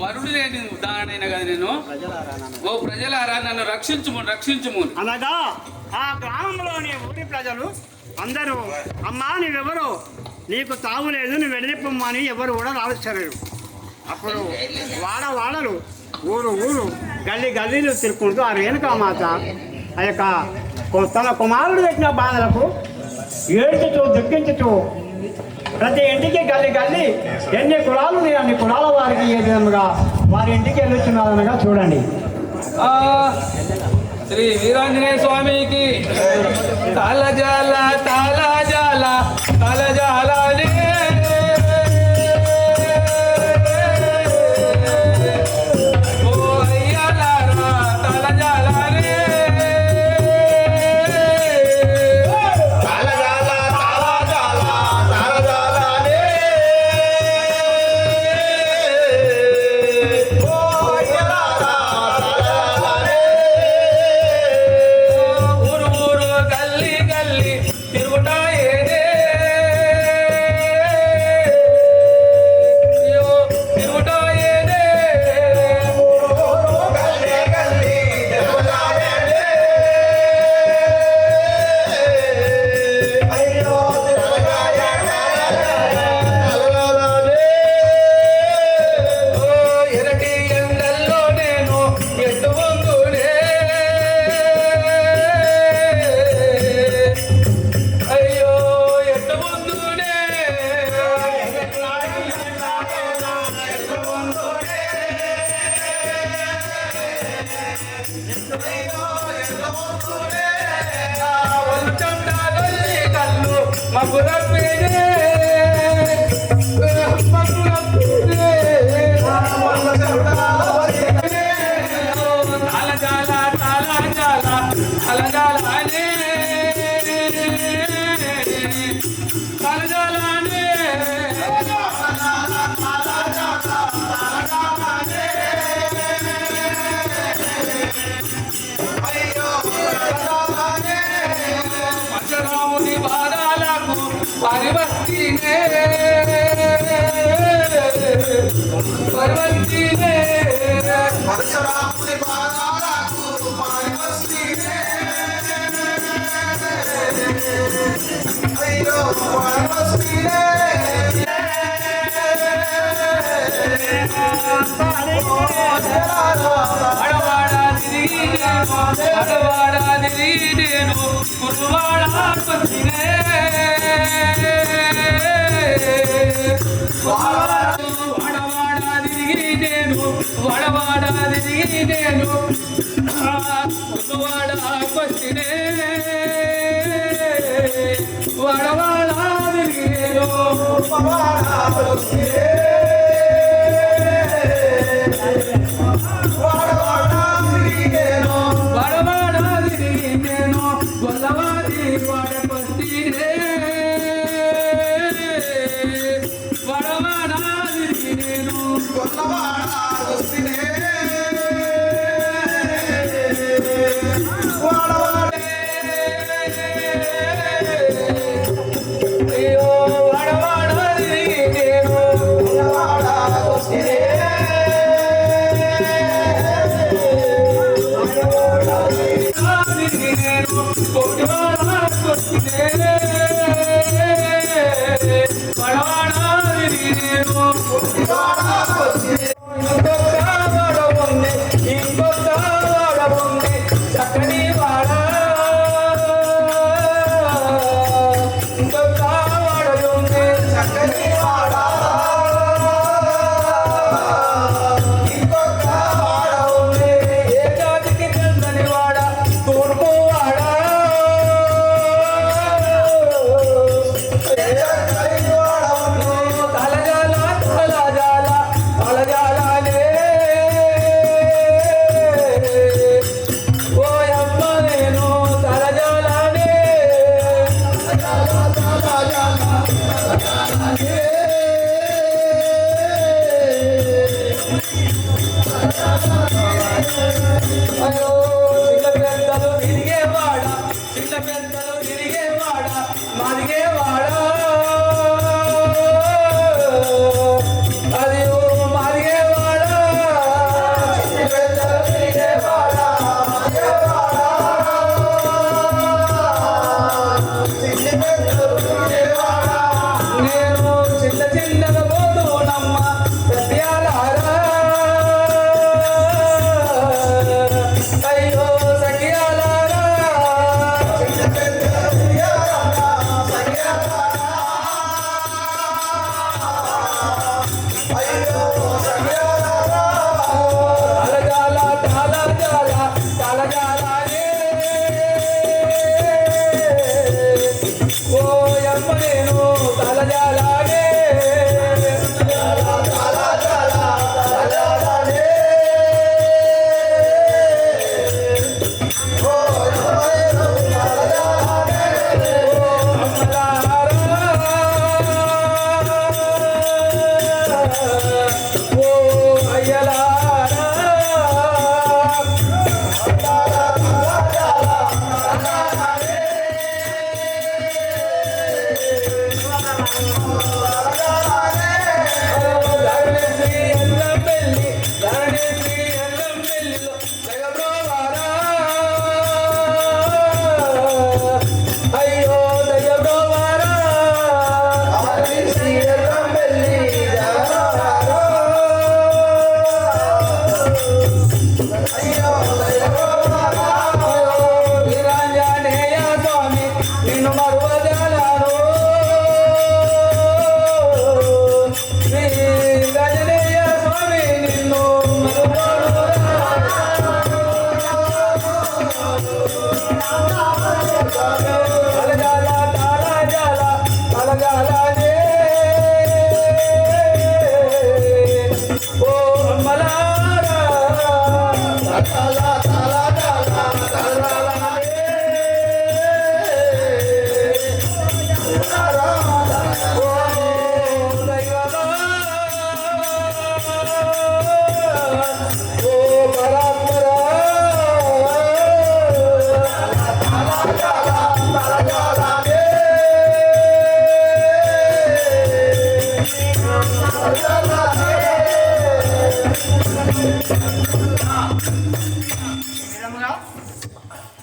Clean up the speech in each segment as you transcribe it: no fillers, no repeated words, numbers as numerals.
వరుడు లేని ఉదాహరణ కదా నేను. ఓ ప్రజలారా నన్ను రక్షించుము రక్షించుము అనగా ఆ గ్రామంలోని ఊరి ప్రజలు అందరూ అమ్మా నువ్వెవరు, నీకు తాగులేదు, నువ్వు వెళ్ళిపోమ్మా అని ఎవరు కూడా రావచ్చలేరు. అప్పుడు వాడలు ఊరు గల్లీ గల్లీలు తిరుక్కుంటూ ఆ రేణుకామాత ఆ యొక్క తన కుమారుడు పెట్టిన బాధలకు ఏడ్చుతూ దుఃఖించుతూ ప్రతి ఇంటికి గల్లీ ఎన్ని కులాలు అన్ని కులాల వారికి ఏ విధంగా వారి ఇంటికి వెళ్ళొచ్చున్నారనగా చూడండి. శ్రీ వీరాంజనేయ స్వామికి తాళజాల తాళజాల తాళజాలనే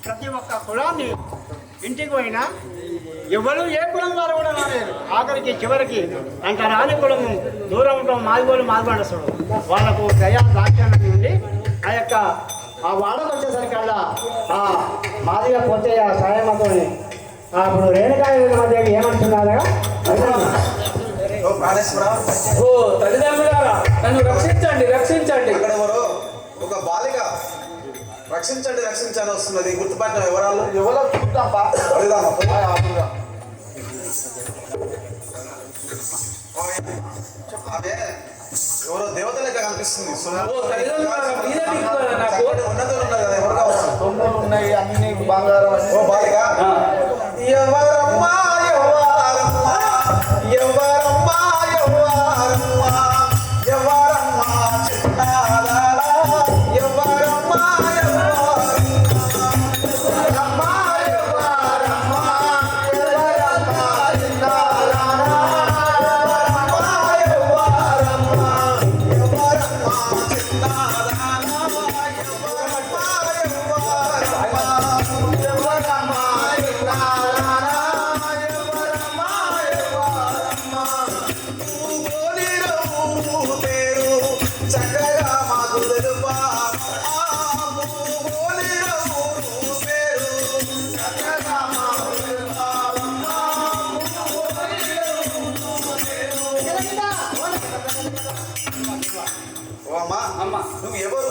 ప్రతి ఒక్క కులాన్ని ఇంటికి పోయినా ఎవరు ఏ కులం వారు కూడా రాలేదు. ఆఖరికి చివరికి అంత రాని కులము దూరం ఉంటాం మాదిగోలు మాదిగొండసుడు వాళ్ళకు దయా దాక్షణ్యం నుండి ఆ యొక్క ఆ వాడకు వచ్చేసరికల్లా ఆ మాదిగా పోతే ఆ సాయమతోని అప్పుడు రేణుకాదేవి ఏమంటున్నారా ఓ తల్లిదండ్రులారా నన్ను రక్షించండి రక్షించండి. అక్కడ ఎవరో ఒక బాలిక రక్షించండి రక్షించండి వస్తున్నది. గుర్తుపట్టిన వివరాలు ఎవరో చూద్దాం అదే ఎవరో దేవత లెక్క కనిపిస్తుంది. ఉన్నతులు ఉన్నారు కదా ఎవరు కావచ్చు. ఉన్నాయి అన్ని బంగారం. ఓ బాలిక ఎవరమ్మా ఎవరమ్మా ఎవరమ్మా ఎవరమ్మా ఎవరమ్మా చిన్నారా ఎవరమ్మా ఎవరమ్మా ఎవరమ్మా ఎవరమ్మా చిన్నారా నువ్వు ఎవరు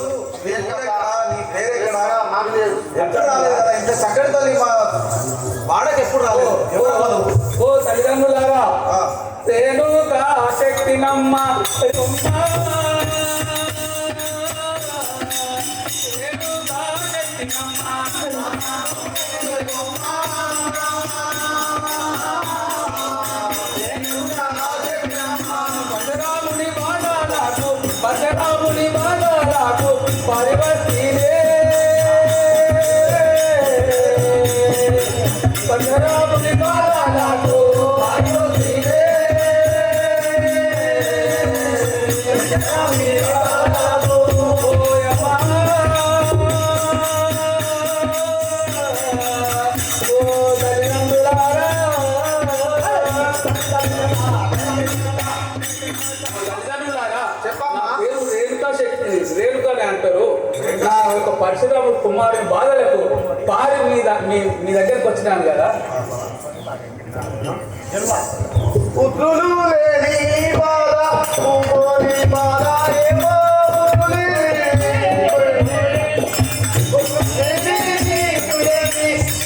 నీ పేరెక్కడ ఎప్పుడు రాలేదు కదా ఇంత చక్కటి తల్లి మా వాడకి ఎప్పుడు రాలేదు. ఎవరు ఓ తల్లిదండ్రులారా రేణుకా శక్తి నమ్మ భద్రరాముని బాణాలకు పరివర్తినే పంజరాముని పాదాలకు ఆయుధే పంజరాముని పాదాలకు ఓయమ్మా ఓ తల్లిదండ్రులారా చెప్పమ్మా. పేరు రేణుకా శక్తి రేణుకాని అంటారు. నా యొక్క పరశురాముడు కుమారుని బాధలకు పారి మీ దగ్గరకు వచ్చినాను కదా. పుత్రులు లేని బాధ పువ్వుని బాధ ఏమో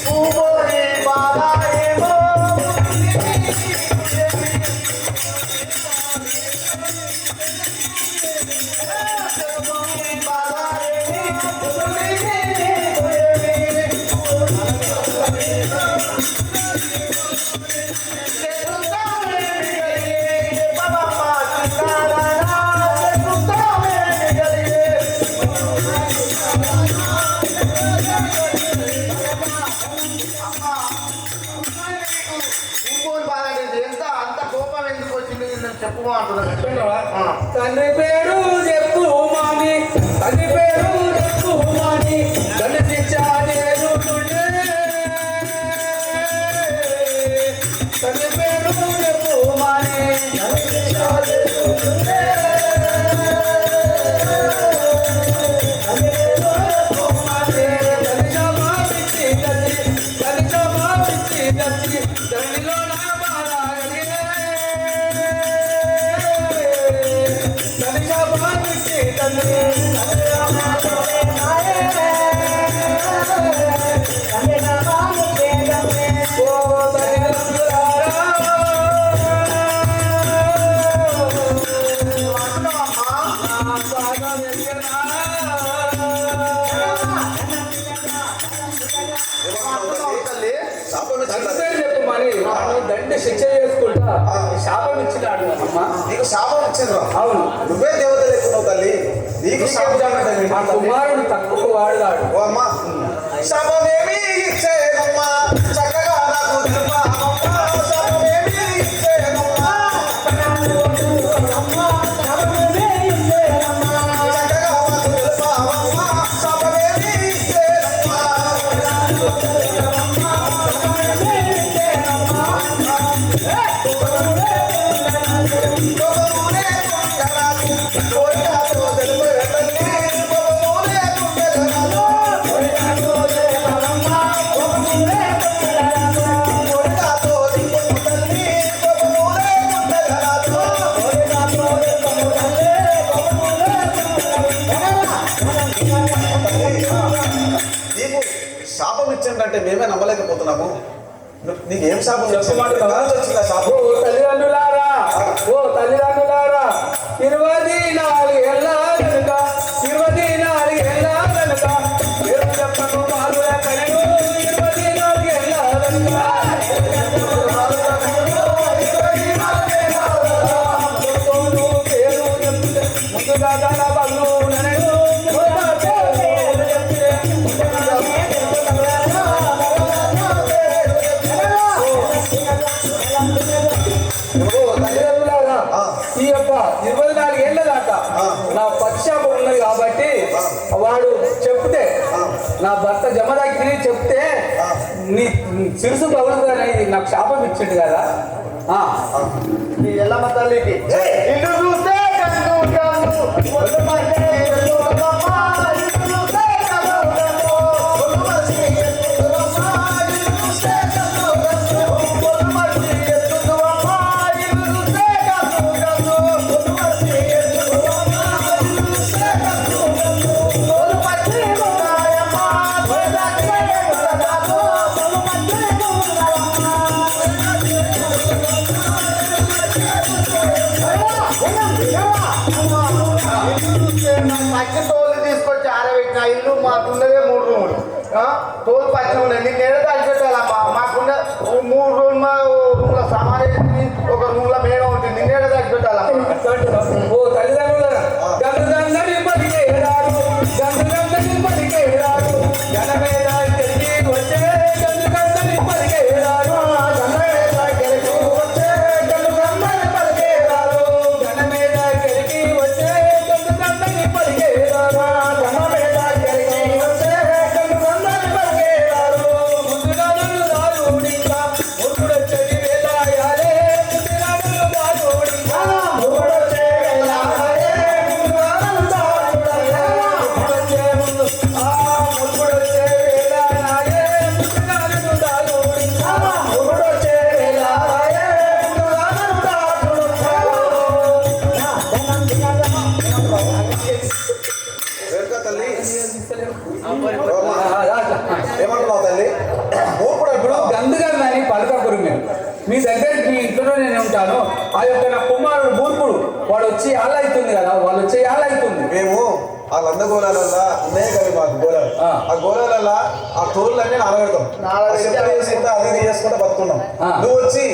పువ్వుని బాధ ఏమో తండ్రి పేరు చెప్పు మాని తండ్రి పేరు చెప్పు మాని తండ్రి శిక్ష చేరుతుండే తండ్రి పేరు చెప్పు మాని తండ్రి శిక్ష చేరుతుండే తండ్రి పేరు చెప్పు మాని తండ్రి క్షమా పిచ్చి తండ్రి క్షమా పిచ్చి తండ్రిలో నా బాధ దండ శిక్ష చేసుకుంటా శాపం ఇచ్చినాడు అమ్మ. నీకు శాపం ఇచ్చిండ్రా? అవును. నువ్వే దేవత లేకున్నావు తల్లి, నీకు శాపం ఆ కుమారుడు తక్కువ వాడుగాడు. ఓ అమ్మా, శాపమేమి ఇచ్చేదమ్మా చక్కగా నాకు తెలుపమ్మా, శాపమేమి ఇచ్చేదమ్మా చక్కగా నాకు తెలుపమ్మా, శాపమేమి ఇచ్చేదమ్మా నీకు శాపం ఇచ్చిందంటే మేమే నమ్మలేకపోతున్నాము. నీకు ఏం శాపం వచ్చిందా శాపం? ఓ తల్లిదండ్రులారా 24 ఏళ్ళ కనుక 24 ఏళ్ళ కనుక పేరు చెప్పను మారుల కనుక 24 ఏళ్ళ కనుక పేరు చెప్తే ముందుగా తన బంధు నన్ను ఈ యొక్క 24 ఏళ్ళ దాకా నా పక్షాపం ఉన్నది కాబట్టి వాడు చెప్తే నా భర్త జమదాకి చెప్తే నీ సిరుసు పగులుతుందని నాకు శాపం ఇచ్చిండు కదా. ఎల్లమ్మ తల్లికి ఇల్లు చూస్తే పచ్చి తోలు తీసుకొచ్చి ఆరబెట్టిన ఇల్లు మాకున్నదే 3 రూములు, తోలు పచ్చి ఉన్నాయి. నేను ఏదో దాచిపెట్టాలమ్మా, మాకున్న 3 రూమ్ల సామాన్ ఒక రూమ్ల మేడ ఉంటుంది, నిన్నేదో దాచిపెట్టాలమ్మా. ఓ తల్లిదండ్రులారా గంధందని పలికే రాడు గంధందని పలికే రాడు జనమేదా తిరిగి వచ్చే గంధందని పలికే రాడు పలుకుతానని పలకకురు మీరు. మీ దగ్గరికి మీ ఇంట్లో నేను ఉంటాను. ఆ యొక్క నా కుమారుడు మూర్ఖుడు, వాడు వచ్చి ఆళ్ళ అవుతుంది కదా, వాళ్ళు వచ్చి ఆళ్ళ అవుతుంది. మేము ఆ లంద గోళాలల్లా ఉన్నాయి కదా మాకు గోళాలు, ఆ గోళాలల్లా ఆ తోళ్ళన్నీ నానబెడతాం, చేసుకుంటా అది ఇది చేసుకుంటా బతుకున్నాం. నువ్వు వచ్చి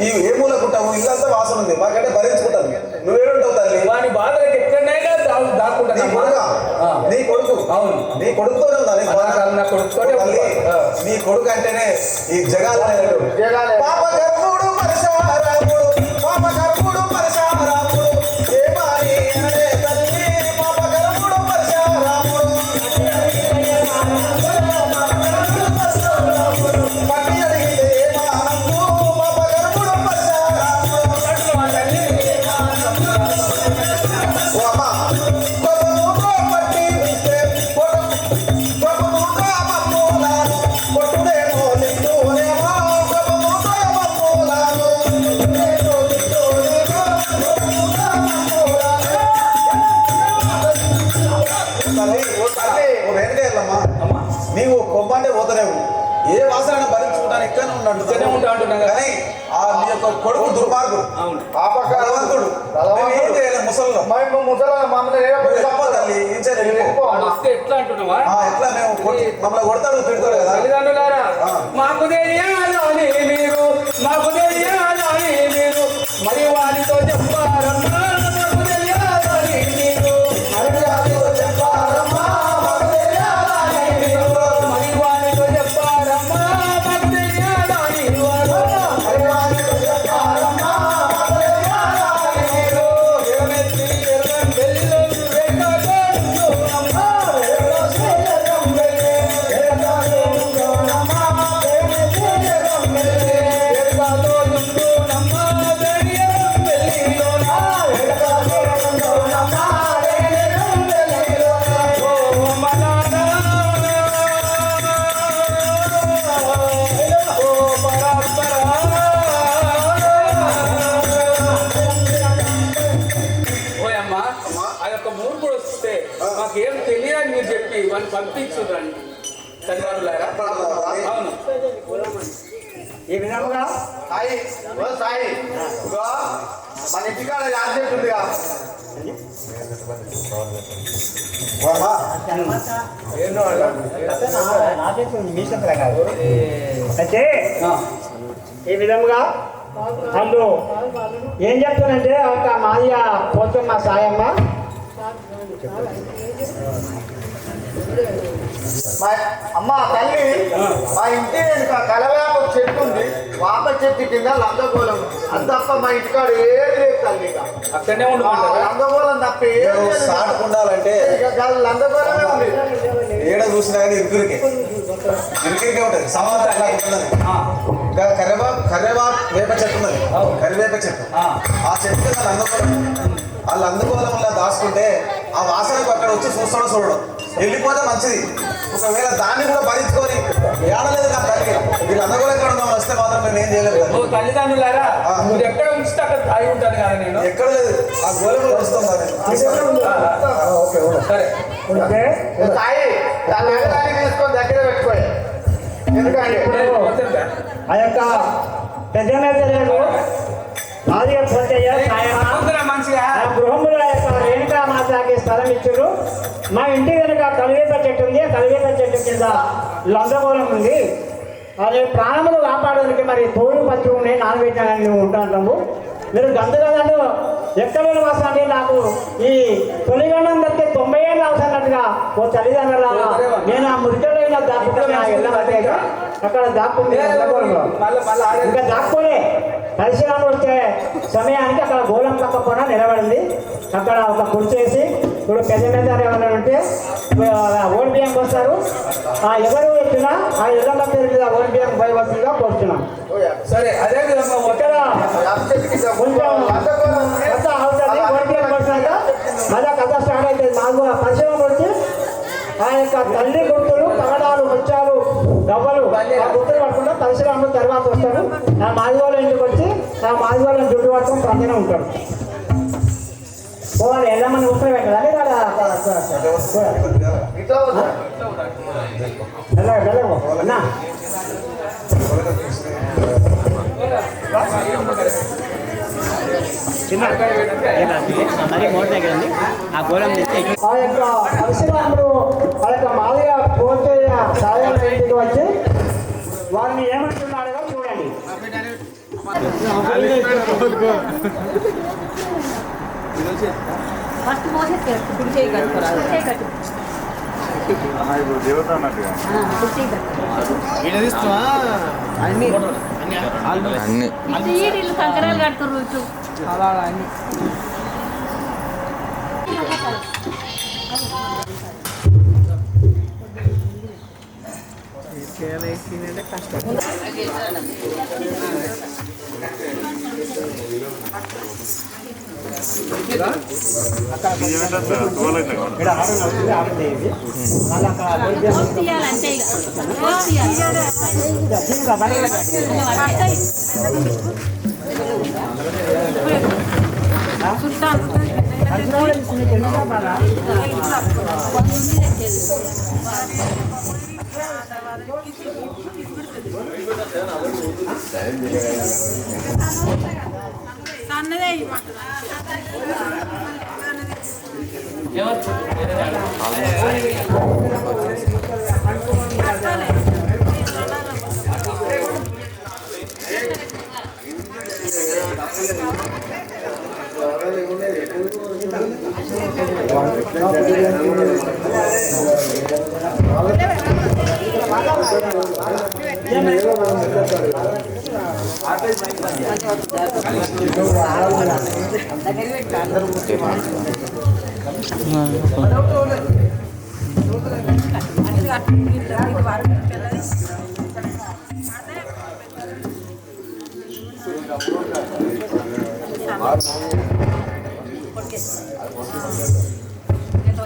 ఈ ఏ మూలకుంటావు, ఇల్లంతా వాసన ఉంది, మాకంటే భరించుకుంటాను. నువ్వేడుంటావు తల్లి? వాని బాధలకు ఎక్కడైనా దాక్కుంటా. నీ కొడుకు, అవును, నీ కొడుకుతోనే ఉందా నా కొడుకుతోనే తల్లి? నీ కొడుకు అంటేనే ఈ జగాలు పాప గర్భుడు పరశురాముడు, పాప గర్భుడు పరశురాముడు, ఏ మారి అనడే తల్లి పాప గర్భుడు పరశురాముడు, పట్టి అడిగితే మానందు పాప గర్భుడు పరశురాముడు. ఓ అమ్మ కొడుకు పట్టి ఇస్తే కొడుకు అమ్మూలాను కొట్టుడేమో నిండునేమో కొడుకు అమ్మూలాను నీవు కొమ్మంటే పోతలేవు, ఏ వాసన భరించుకుంటాను ఇక్కడనే ఉన్నాడు కానీ ఆ నీ యొక్క కొడుకు దుర్మార్గుడు, బలవంతుడు, ఏం చేయాలి ముసలిలో తల్లి ఏం చేయాలి? ఎట్లా అంటున్నావా? ఎట్లా మేము మమ్మల్ని కొడతాడు తిడతాడు కదా. తల్లిదండ్రులారా, మాకు తెలియాలని మీరు, మాకు తెలియాలని మీరు, మరి వారితో చెప్పారమ్మా, మాకు తెలియాలని మీరు, మరి వారితో చెప్పారమ్మా, మాకు తెలియాలని మీరు, మరి వారితో చెప్పారమ్మా, మాకు తెలియాలని వారు, మరి వారితో చెప్పారమ్మా, మాకు తెలియాలని మీరు. ఎరమెత్తి ఎర్రం వెల్లు వెంటబడుతున్నమ్మా, ఎర్రం వెల్లు ఎర్రబడుతున్నమ్మా, ఎరమెత్తి ఎర్రం వెల్లు ఎర్రబడుతున్నమ్మా, ఎర్రం వెల్లిలోనా, ఎర్రబడుతున్నమ్మా, ఎర్రం వెల్లిలోనా. ఓ మనానా, ఓ పరాత్పరా, ఓయమ్మా, ఆ యొక్క మూర్ఖుడు వస్తే మాకేం తెలియని మీరు చెప్పి వాడిని పంపించుదండి తల్లిదండ్రులారా. అవును, ఈ విధముగా సాయి ఓ సాయి ఇగో మన ఇంటికాడ యాక్సిడెంట్ ఉందిగా, అయితే ఈ విధముగా వాళ్ళు ఏం చెప్తానంటే ఒక మాదిగ పోతమ్మ సాయమ్మ మా అమ్మ తల్లి మా ఇంటి వెనుక కలవేప చెట్టు ఉంది, వాప చెట్టు కింద లందగోళం ఉంది. అది తప్ప మా ఇంటికాడ ఏది లేదు తల్లి. ఇక అక్కడనే ఉండమంటారా? లందగోళం తప్ప ఏది లేదు. సాటుకుండాలంటే లందగోళమే ఉంది. ఏడ చూసినా కానీ ఇరుకురికే ఉంటుంది, సమాధానం అట్లా ఉంటున్నది. ఇంకా కరివేపాకు వేప చెట్టు ఉన్నది, కరివేప చెట్టు. ఆ చెట్టు కింద లందగోళం, ఆ లందగోళంలో దాచుకుంటే ఆ వాసనకు అక్కడ వచ్చి చూస్తాడో చూడడం, వెళ్ళిపోతే మంచిది. ఒకవేళ దాన్ని కూడా భరించుకొని ఏడలేదు నా తల్లి, వీళ్ళు లందగోళం ఎక్కడ ఉందాం వస్తే మాత్రం మేము ఏం చేయలేదు. ఓ తల్లిదండ్రులారా, మీరు ఎక్కడ ఉంచితే అక్కడ తాగి ఉంటాను కదా నేను. ఎక్కడ లేదు, ఆ గోళంలో వస్తాం సరే సాయి దాన్ని తీసుకొని దగ్గర పెట్టుకోయి. ఎందుకంటే ఆ యొక్క పెద్ద మాదిగ పోతయ్య సాయమ్మ మంచిగా ఆ గృహముల యొక్క రేణుకా మాతకి స్థలం ఇచ్చారు. మా ఇంటి కనుక కలివేప చెట్టు ఉంది, ఆ కలివేప చెట్టు కింద లందగోళం ఉంది. అది ప్రాణములు కాపాడడానికి మరి తోడు పచ్చి ఉన్నాయి, నానబెట్టిన ఉంటాము. మీరు గందగందలు ఎక్కడ వాసండి, నాకు ఈ తొలిగండం తప్పితే 90 ఏళ్ళు అవుతున్నట్టుగా ఓ తల్లిదండ్రుల నేను ఆ మురికలైన దాక్కున్నా వెళ్ళమంటే అక్కడ దాక్కుంది ఇంకా దాక్కోలే. పరిశీలన వచ్చే సమయానికి అక్కడ గోళం పక్కన నిలబడింది. అక్కడ ఒక కుర్చీ వేసి ఇప్పుడు పెద్ద ఏమైనా ఉంటే ఓన్ బియ్యం వస్తారు. ఎవరు వచ్చినా ఆ ఇళ్ళ పేరు మీద ఓన్ బియ్యం పోయి వస్తుందిగా కోరుతున్నాం. సరే అదే ఇక్కడ కొంచెం కథ అవుతుంది. ఓన్ బియ్యం వచ్చినాక మళ్ళీ కథ స్టార్ట్ అవుతుంది. మాకు పరిశీలన వచ్చి ఆ యొక్క తల్లి గుర్తులు, పగడాలు, ముత్యాలు, గవ్వలు ఆ గుర్తులు పట్టుకుంటా పరిశీలన తర్వాత వస్తాడు. ఆ మాదివాళ్ళ ఇంటికి వచ్చి ఆ మాదివాళ్ళని జుట్టు పట్టుకుని పందనే ఉంటాడు. పోవాలి వెళ్ళమని ఉత్తరం పెట్టాలి ఇట్లా వెళ్ళ ఆ యొక్క పరశురాముడు ఆ యొక్క మాదిగా పోతయ్య సాయం ఇంటికి వచ్చి వారిని ఏమంటున్నాడో చూడండి. ఫస్ట్ మోసేస్తారు కుడి చేయి కట్టుకోరాదు చేయి కట్టు దేవత అన్నట్టుగా కుడి చేయి కట్టు అన్ని ఇల్లు కంకరాలు కట్టుకోరు ఇటు తీయాలంటే సన్నదే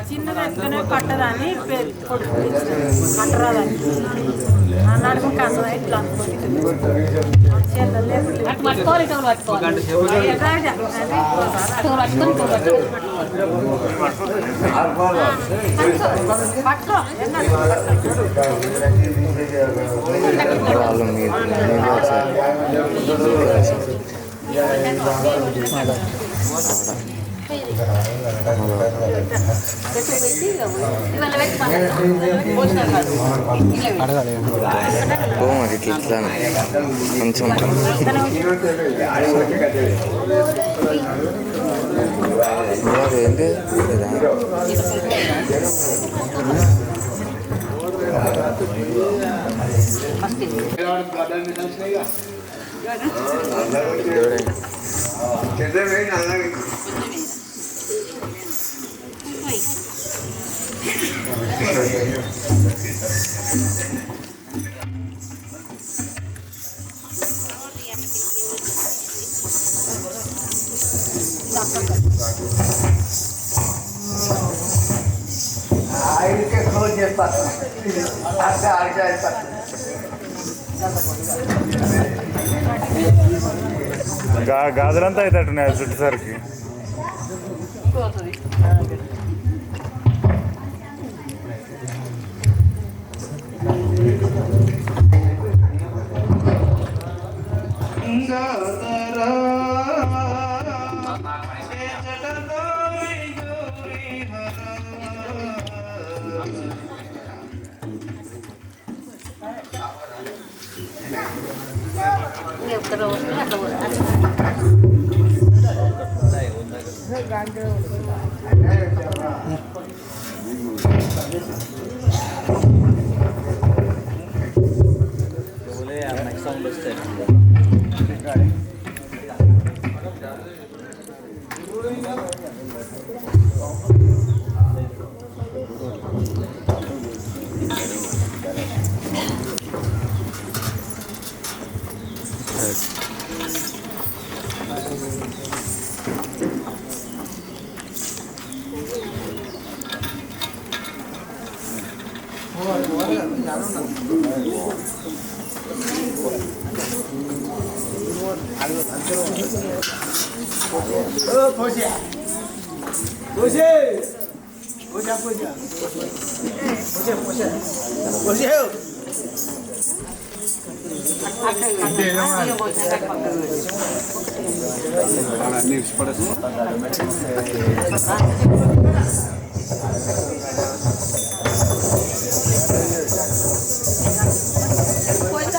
చిన్నగా పట్టదని పట్టరాదని అన్నాడు కష్టం ఇట్లా పట్టుకోవాలి పట్టుకో మరి ఇట్లా కొంచెం ఏంటి ఆయనకే క్లోజ్ చేస్తారు అంటే ఆడికి అవుతారు గాజులంతా అవుతాయి చుట్టేసరికి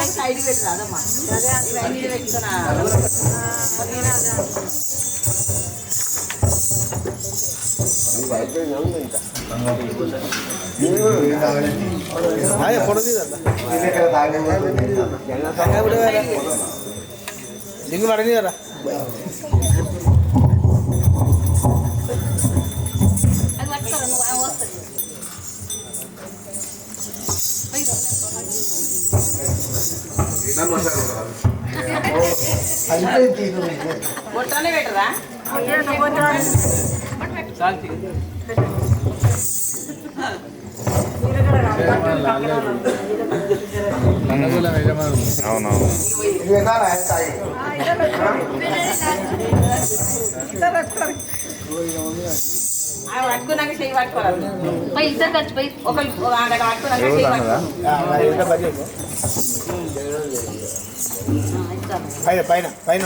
సైడ్ పెట్టరాదమ్మా అదే పెట్టుకున్నా లింగు పడనియరా అది పట్టుకోరా నువ్వు వస్తుంది బొట్టానే పెట్టరా అవునవును. పట్టుకున్నాక చెయ్యి పట్టుకోవాలి పోయి ఇద్దరు కలిసిపోయి ఒకరు పట్టుకున్నాక చెయ్యి పట్టుకోవాలి పైన పైన పైన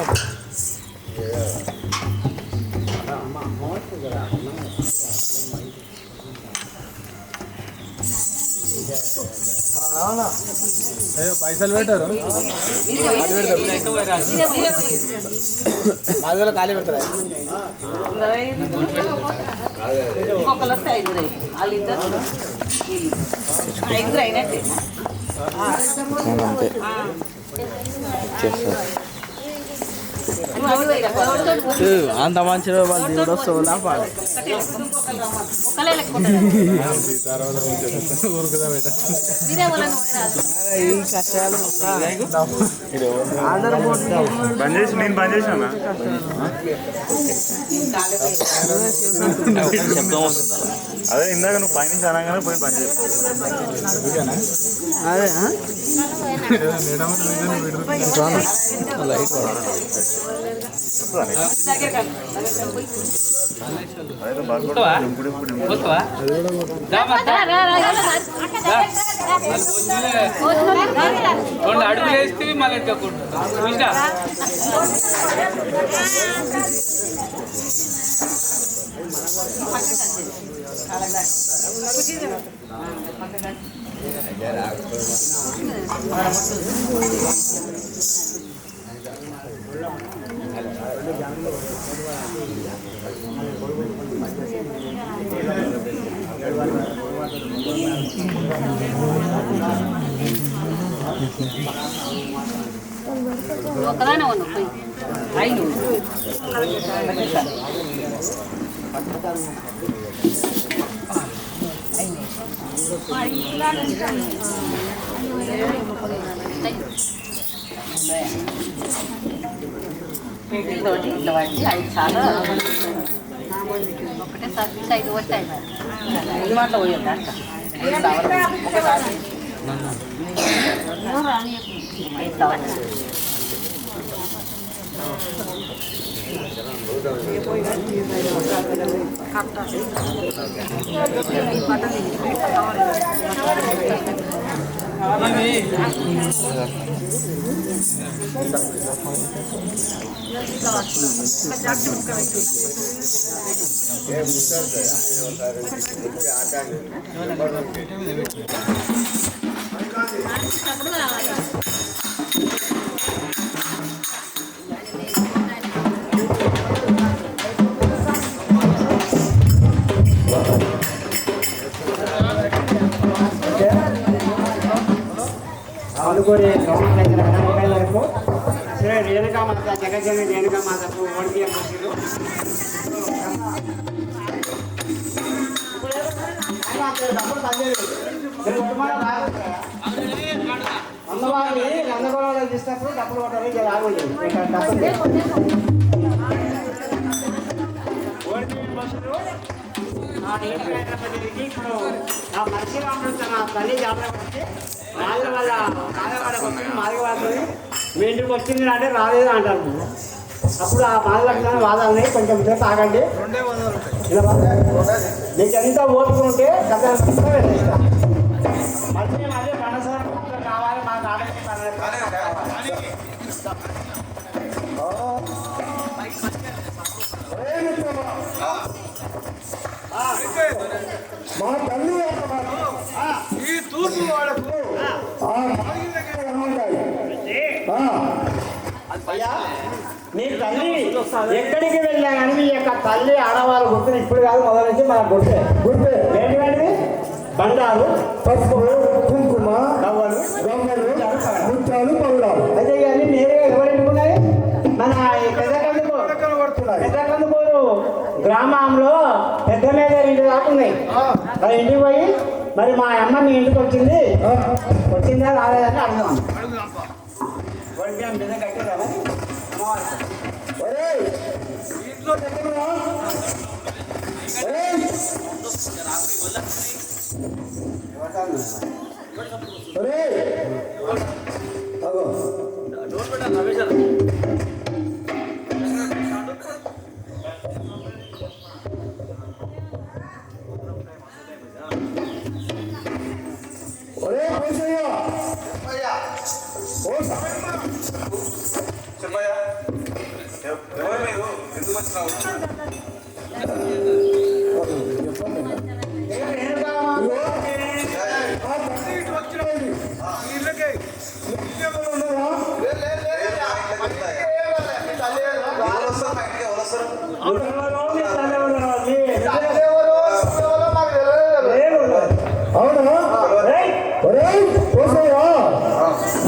అయ్యో పైసలు పెట్టారు మాదిలో ఖాళీ పెడతారా ఇంకొకరు వస్తే ఐదుగురు వాళ్ళిద్దరు ఐదుగురు అయినట్టే అంతే చేస్తారు. అంత మంచిగా వాళ్ళు దేవుడు వస్తావు లాపాలి ఒకలే ఈ కష్టాలు బంద్ చేసి నేను బంద్ చేశానా? అదే ఇందాక నువ్వు పైనుంచి అనగానే పోయి బంద్ చేసి అదే అడుగులు వేస్తే మళ్ళీ ఒకదానే ఉన్నావు పోయి ఐదు తోటి ఇట్లా పట్టి ఐదు చాలా ఒకటే సర్వీస్ ఐదు వస్తాయి ఐదు మాటలు పోయింది అక్క ఒకసారి అనుకోని గ్రౌండ్ దగ్గర కనకాయ వరకు శ్రీ రేణుకామాత జగజ్జని రేణుకామాతకు ఓడికి అమ్మవారిని నందగోళంలో తీసినప్పుడు డబ్బులు కొట్టాలి రాగండి ఇప్పుడు ఆ మత్స్యరాముడు తన తల్లి జాతర వచ్చి రాజుల వల్ల మాదవాడకు వచ్చి మాదవాడుతుంది మీ ఇంటికి వచ్చింది అంటే రాలేదు అంటారు. అప్పుడు ఆ మాదలక్షణ వాదాలని కొంచెం సేపు ఆగండి. మీకు ఎంత ఓటుకుంటే కథ మళ్ళీ మళ్ళీ మనసు కావాలి మాకు ఆడకి మా తల్లి ఈ తూర్పు వాడకు అయ్యా మీ తల్లి ఎక్కడికి వెళ్ళా కానీ మీ యొక్క తల్లి ఆడవాళ్ళ గుర్తులు ఇప్పుడు కాదు మొదల నుంచి మనకు గుర్తే ఏంటివంటివి బండారు పసుపు కుంకుమ గవ్వలు ముత్యాలు పౌడాలు అయితే ఇవన్నీ నేరుగా ఎవరింటుకున్నాయి మన పెద్దకందుకూరు గ్రామంలో పెద్ద మీద ఇంటి దాకా ఉన్నాయి మరి ఇంటికి పోయి మరి మా అమ్మ మీ ఇంటికి వచ్చిందా రాలేదని అడుగుదాం ఇంట్లో చెప్పయ్యా ఎవరు మీరు ఎందుకు వచ్చినావు అవునా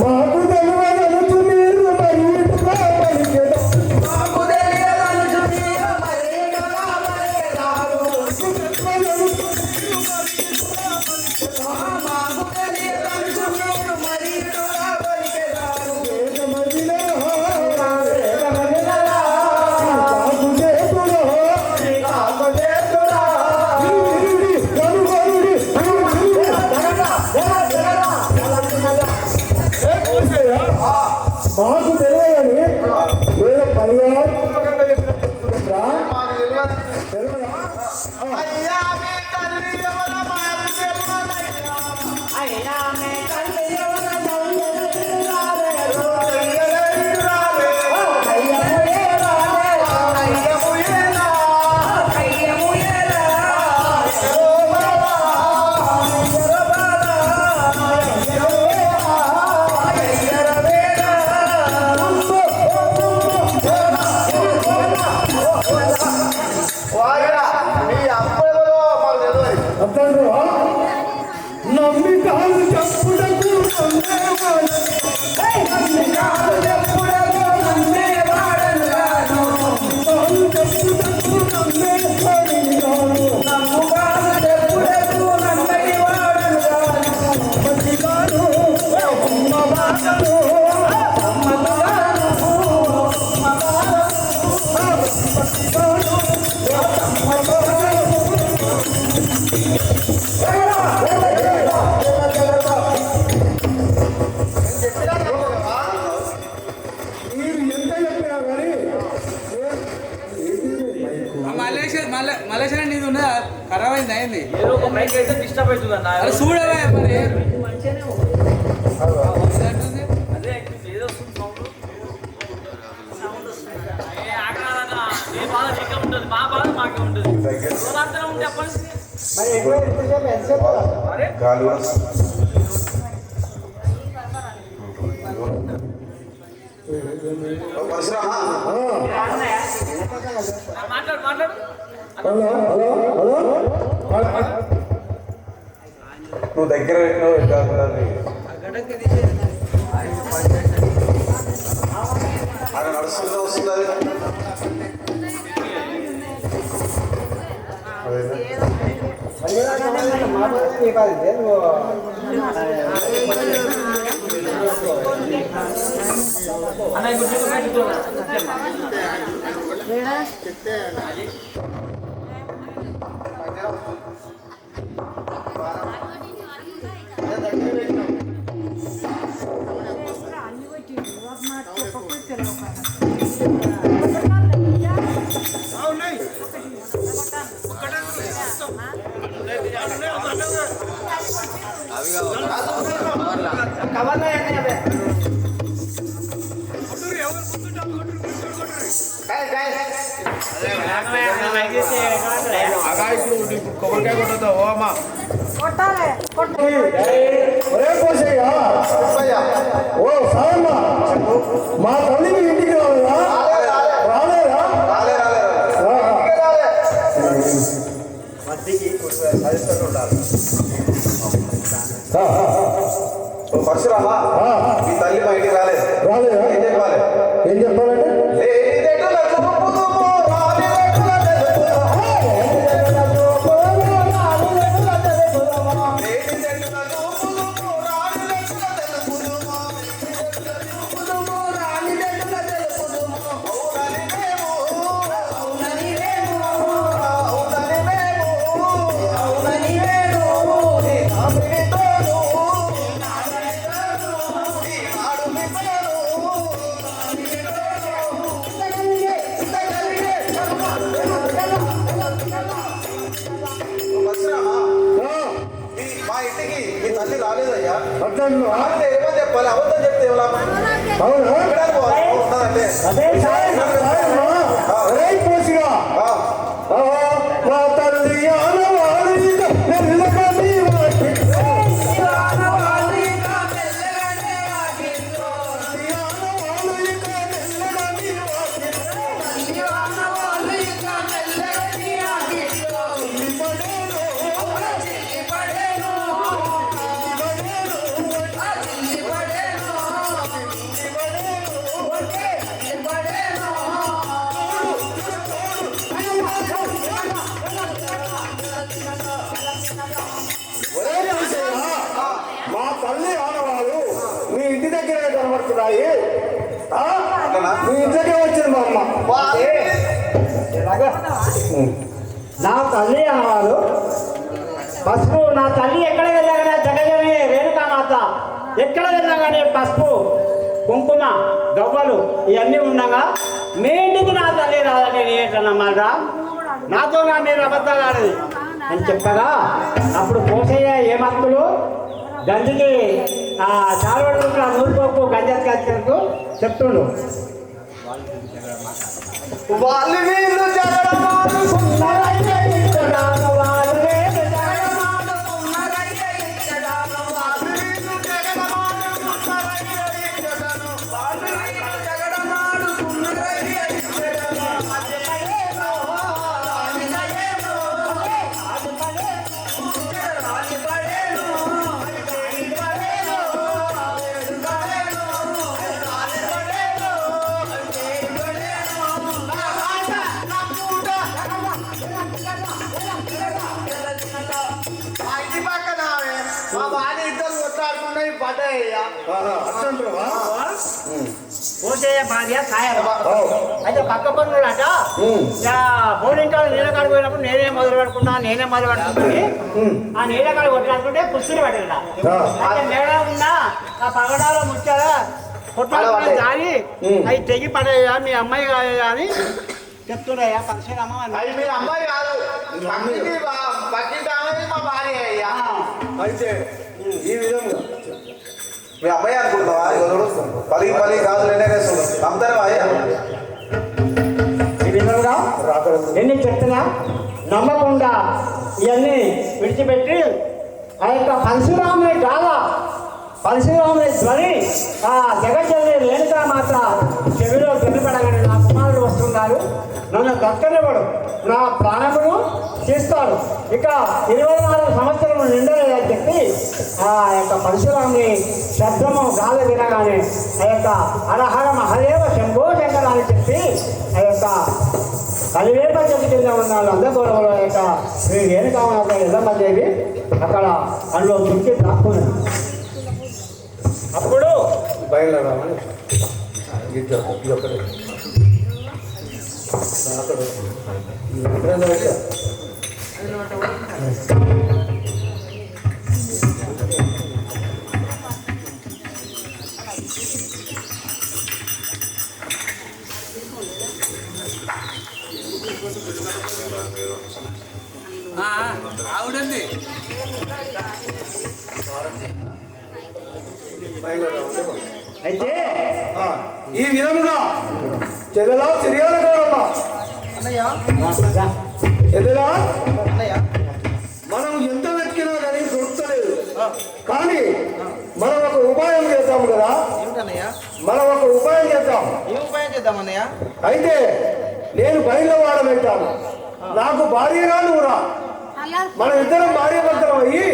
మాకు తెలియదు మీరు మరి మాకు తెలియదని వేరే పరివారం నమ్మి కాదు చెప్పుడకు మలేషియా నీది ఉన్నదా ఖరాబ్ అయింది అయింది అది చూడవా మరి మా బాధ మాకే ఉంటుంది గాలి మాట్లాడు మాట్లాడు నువ్వు దగ్గర పెట్టినావు కాకుండా అది నడుస్తుందా వస్తుంది ఎవరు కొబ్బరికాయ కొట్టద్దు ఓ అమ్మ ఒరే పోసయ్య ఓ సాయమ్మ మా తల్లి మీ ఇంటికి రాలేదా రాలేదా పరశురామా మీ తల్లి మా ఇంటికి రాలేదు రాలేదా ఏం చెప్పాలి ఏం చెప్పాలంటే మా ఇంటికి మీ తల్లి రాలేదయ్యా అట్లా ఏమని చెప్పాలి అబద్ధం చెప్తే ఎవరా అవునా ఉన్నదంటే ఒరే పోసిగా మా తల్లి ఆనవాడు నెల్లగా నీ వాకి మా తల్లి ఆనవాళ్ళు మీ ఇంటి దగ్గరే కనబడుతున్నాయి మీ ఇంట్లోకే వచ్చింది మా అమ్మ నా తల్లి అన్నవారు పసుపు నా తల్లి ఎక్కడ వెళ్ళగానే జగజనే రేణుకామాత ఎక్కడ వెళ్ళగానే పసుపు కుంకుమ గవ్వలు ఇవన్నీ ఉండగా మీ ఇంటికి నా తల్లి రాదని ఏంటన్నమాట నాతో మీరు అబద్ధాలు ఆడేది అని చెప్పగా అప్పుడు పోసయ్య ఏమత్తులు గంజికి చాలవడు నూరుకోకు గంజకు చెప్తుండు వాళ్ళు వీళ్ళు మా భార్య ఇద్దరు కొట్లాడుకున్నాయి పడ్డాయ్యా పోసయ్య భార్య సాయమ్మ అయితే పక్క పనులట బోరింకాలు నీళ్ళకాడ పోయినప్పుడు నేనే మొదలు పెట్టుకున్నా ఆ నీళ్ళకాడ కొట్లాడుకుంటే కుస్తీలు పట్టిన అయితే మేడ ఉన్నా ఆ పగడాలో ముచ్చారా కొట్లాడుకునే దారి అవి తెగి పడేయా మీ అమ్మాయి కాదా అని చెప్తున్నాయా పరశురామ అది మీ అమ్మాయి కాదు పక్కింటి అమ్మాయి మా భార్య అయ్యా అయితే ఈ విధంగా మీ అమ్మాయి అనుకుంటున్నావా పలి కాదు నమ్ముతారా అయ్యా ఈ విధంగా ఎన్ని చెప్తున్నా నమ్మకుండా ఇవన్నీ విడిచిపెట్టి ఆ యొక్క పరశురాముని గాథ పరశురాముని ధ్వని ఆ జగజ్జల్లి రేణుకా మాత చెవిలో వినపడగానే నా కుమారుడు వస్తున్నారు నన్ను దక్కనివ్వడు నా ప్రాణమును తీస్తాడు ఇక 24 సంవత్సరములు నిండలేదని చెప్పి ఆ యొక్క పరశురాముని శబ్దము గాలి వినగానే ఆ యొక్క హరహర మహదేవ శంభో శంకర అని చెప్పి ఆ యొక్క కలివేప చెట్టు కింద ఉన్న నందగోడలో యొక్క శ్రీ రేణుకామాత ఎల్లమ్మదేవి అక్కడ అందులో చుట్టి దాక్కున్నది. అప్పుడు బయలుదేరామని ఇది ఒకటి ఆవిడండి బయలుదేరామంటే అయితే ఈ విధముగా చెల్లెలా సిరియాల గౌరమ్మ చెల్లెలా మనం ఎంత వెతికినా కానీ దొరుకుతలేదు. కానీ మనం ఒక ఉపాయం చేద్దాం కదా. మనం ఒక ఉపాయం చేద్దాం. ఏం ఉపాయం చేద్దాం అన్నయ్య? అయితే నేను బయలు వాడబెట్టాను. నాకు భార్యగా నువ్వు రా. మనం ఇద్దరం భార్య భర్తలు అయ్యి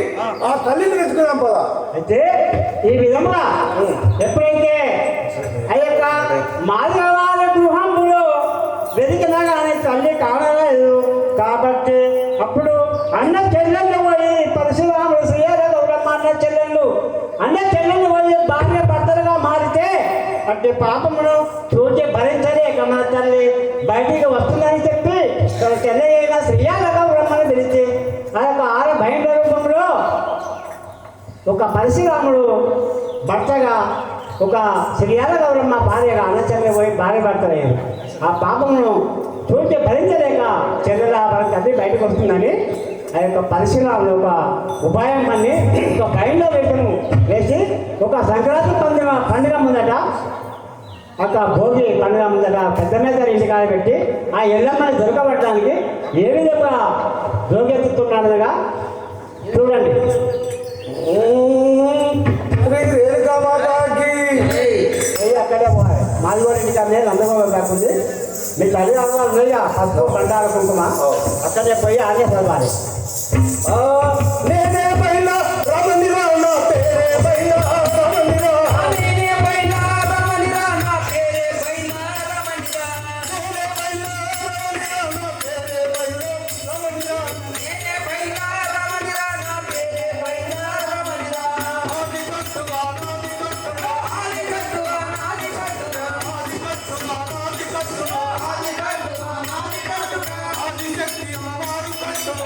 ఆ తల్లిని వెతుకుదాం పదా. అయితే ఈ విధంగా ఎప్పుడైతే ఆ యొక్క మాధవాల గృహంలో వెతికినా కానీ తల్లి కానలేదు. కాబట్టి అప్పుడు అన్న చెల్లెళ్ళు పోయి పరశురాముడు శ్రీయాల గౌరమ్మ అన్న చెల్లెళ్ళు పోయి భార్య భర్తలుగా మారితే అంటే పాపమును చూచి భరించలేక మన తల్లి బయటికి వస్తుందని చెప్పి తన చెల్లెయ్యైన శ్రీయాల గౌరమ్మని పిలిచి ఆ యొక్క ఆర భయంకర రూపంలో ఒక పరశురాముడు భర్తగా ఒక శ్రీయాల గౌరమ్మ భార్యగా అన్న చెల్లె పోయి భార్య భర్తలయ్యారు. ఆ పాపమును చూచి భరించలేక చెల్లెల తల్లి బయటకు వస్తుందని ఆ యొక్క పరశురాముడు ఒక ఉపాయం పని ఒక బయలులో వేసి ఒక సంక్రాంతి పండుగ ముందట ఒక భోగి పండుగ ముందట పెద్ద మీద ఇంటికాడ పెట్టి ఆ ఎల్లమ్మని దొరకబట్టడానికి ఏ విధంగా జోగెత్తుతున్నాడుగా చూడండి. అక్కడే మాది కూడా ఇంటికాడ నందగోళం కాకుండా మీ తల్లిదండ్రులు ఉన్నాయా పసుపు బండారు కుంకుమ అక్కడే పోయి ఆగే చదవాలి. నేనే బయల రమణిరా నా పేరే బయల రమణిరా. నేనే బయల రమణిరా నా పేరే బయల రమణిరా. నేనే బయల రమణిరా నా పేరే బయల రమణిరా. నేనే బయల రమణిరా నా పేరే బయల రమణిరా. ఆది కట్టుగా నాది కట్టుగా ఆది కట్టుగా నాది కట్టుగా ఆది కట్టుగా నాది కట్టుగా ఆది కట్టుగా నాది కట్టుగా ఆది శక్తి అమ్మవారు కట్టుగా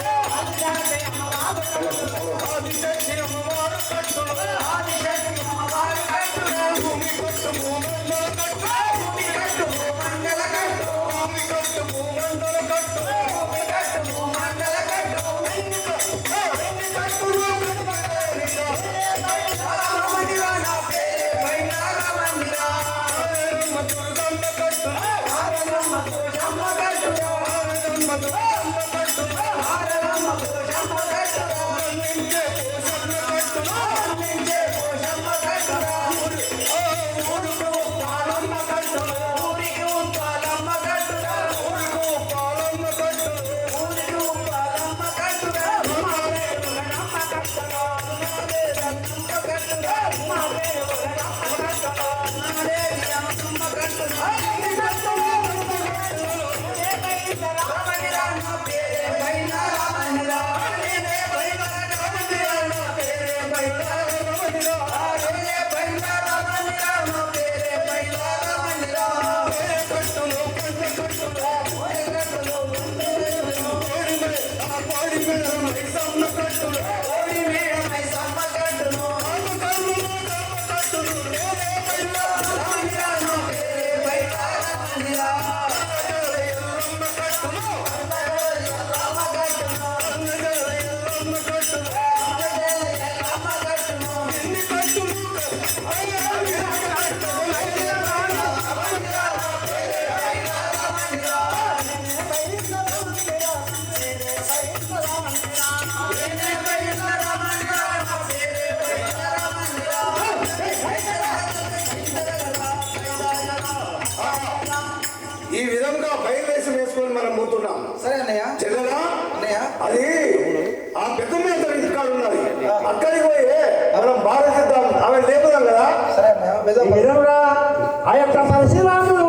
ఈ విధంగా బయలుదేశం వేసుకొని మనం పోతున్నాం. సరే అన్నయ్య. చెల్లెలా అన్నయ్య అది ఆ పెద్ద మీద ఇంటికాడ ఉన్నది. అక్కడికి పోయి మనం భారతిద్దాం, ఆమె లేపుదాం కదా. సరే అన్నయ్య. ఈ విధంగా ఆ యొక్క పరశురాముడు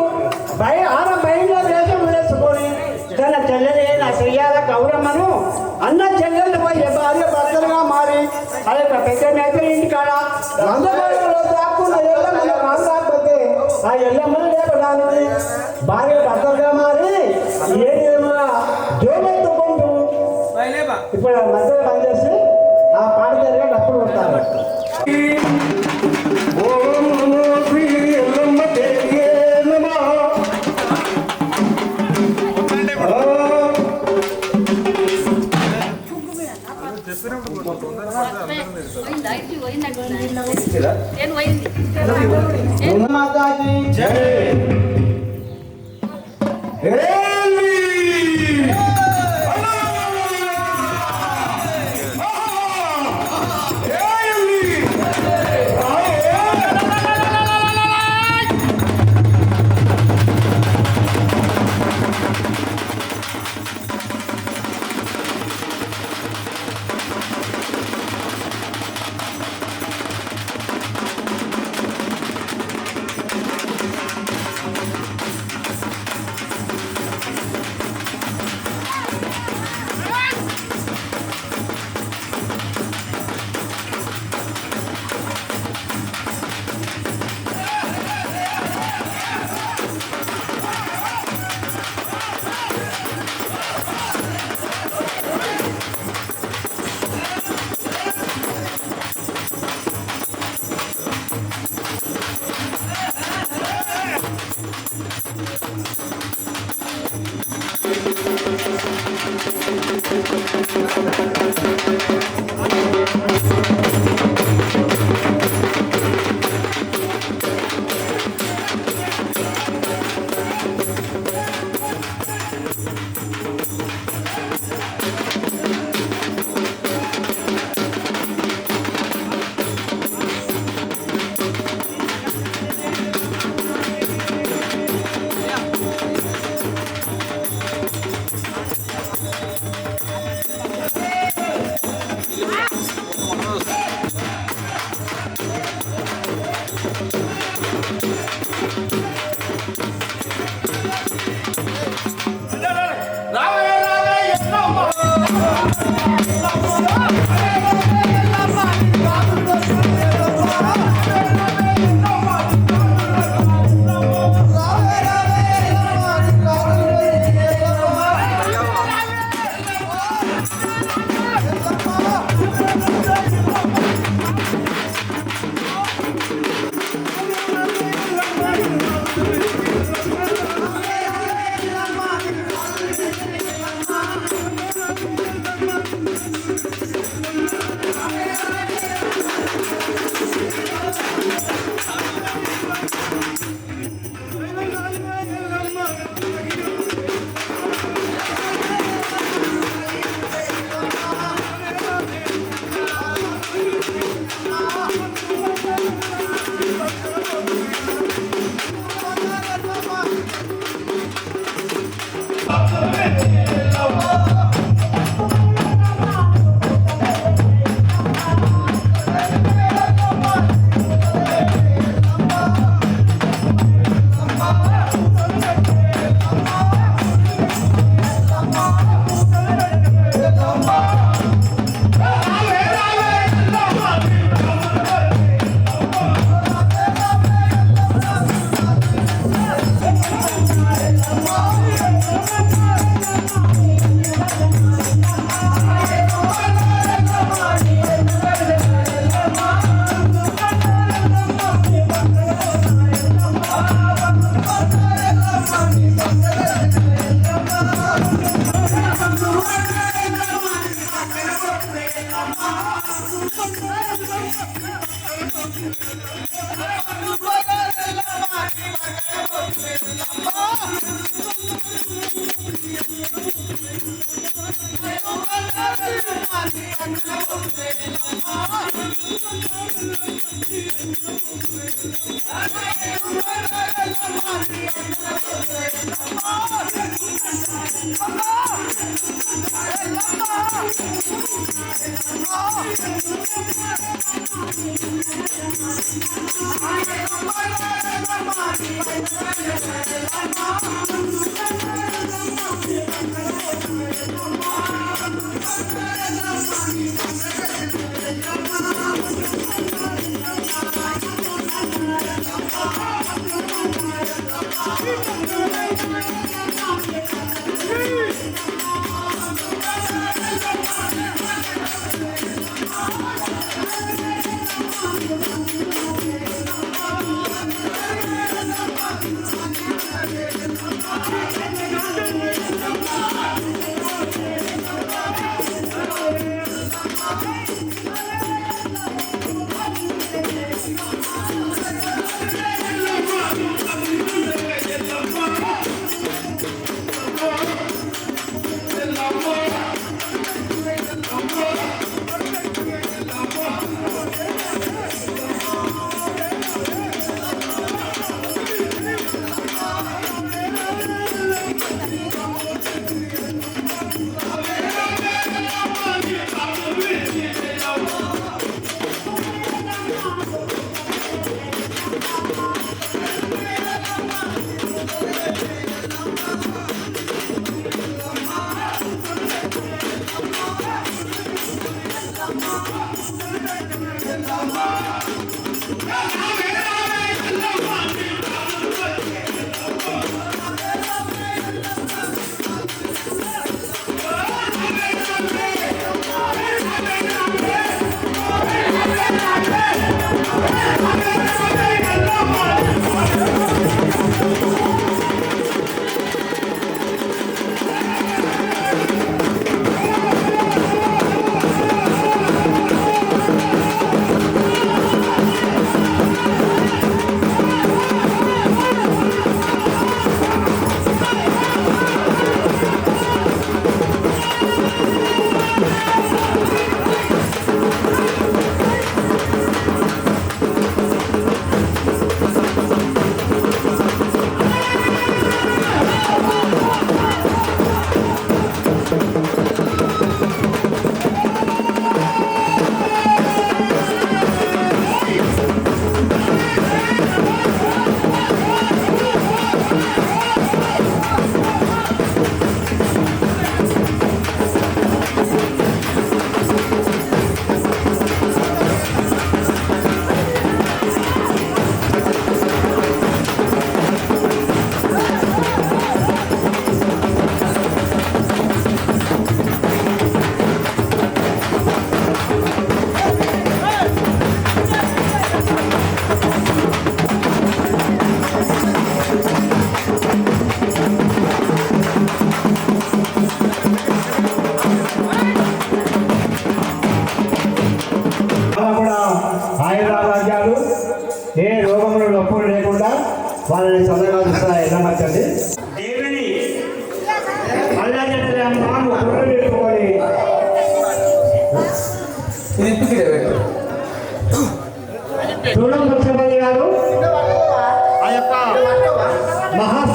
బయలులో వేషం వేసుకొని తన చెల్లెలైన శ్రీయాల గౌరమ్మను అన్న చెల్లెళ్ళు పోయి భార్య భర్తలుగా మారి ఆ యొక్క పెద్ద మేకల ఇంటికాడ నందగోళంలో దాక్కున్న ఎల్లమ్మను రాకపోతే ఆ ఎల్లమ్మను లేపడానికి భార్య భర్తలుగా మారి ఏ విధంగా జోమెత్తుకుంటూ ఇప్పుడు మధ్యలో పనిచేసి ఆ పాట జరిగే డబ్బులు కొడతారు. ఓం నమో శ్రీ ఎల్లమ్మ దేవియే నమః. నేను పోయింది Come on.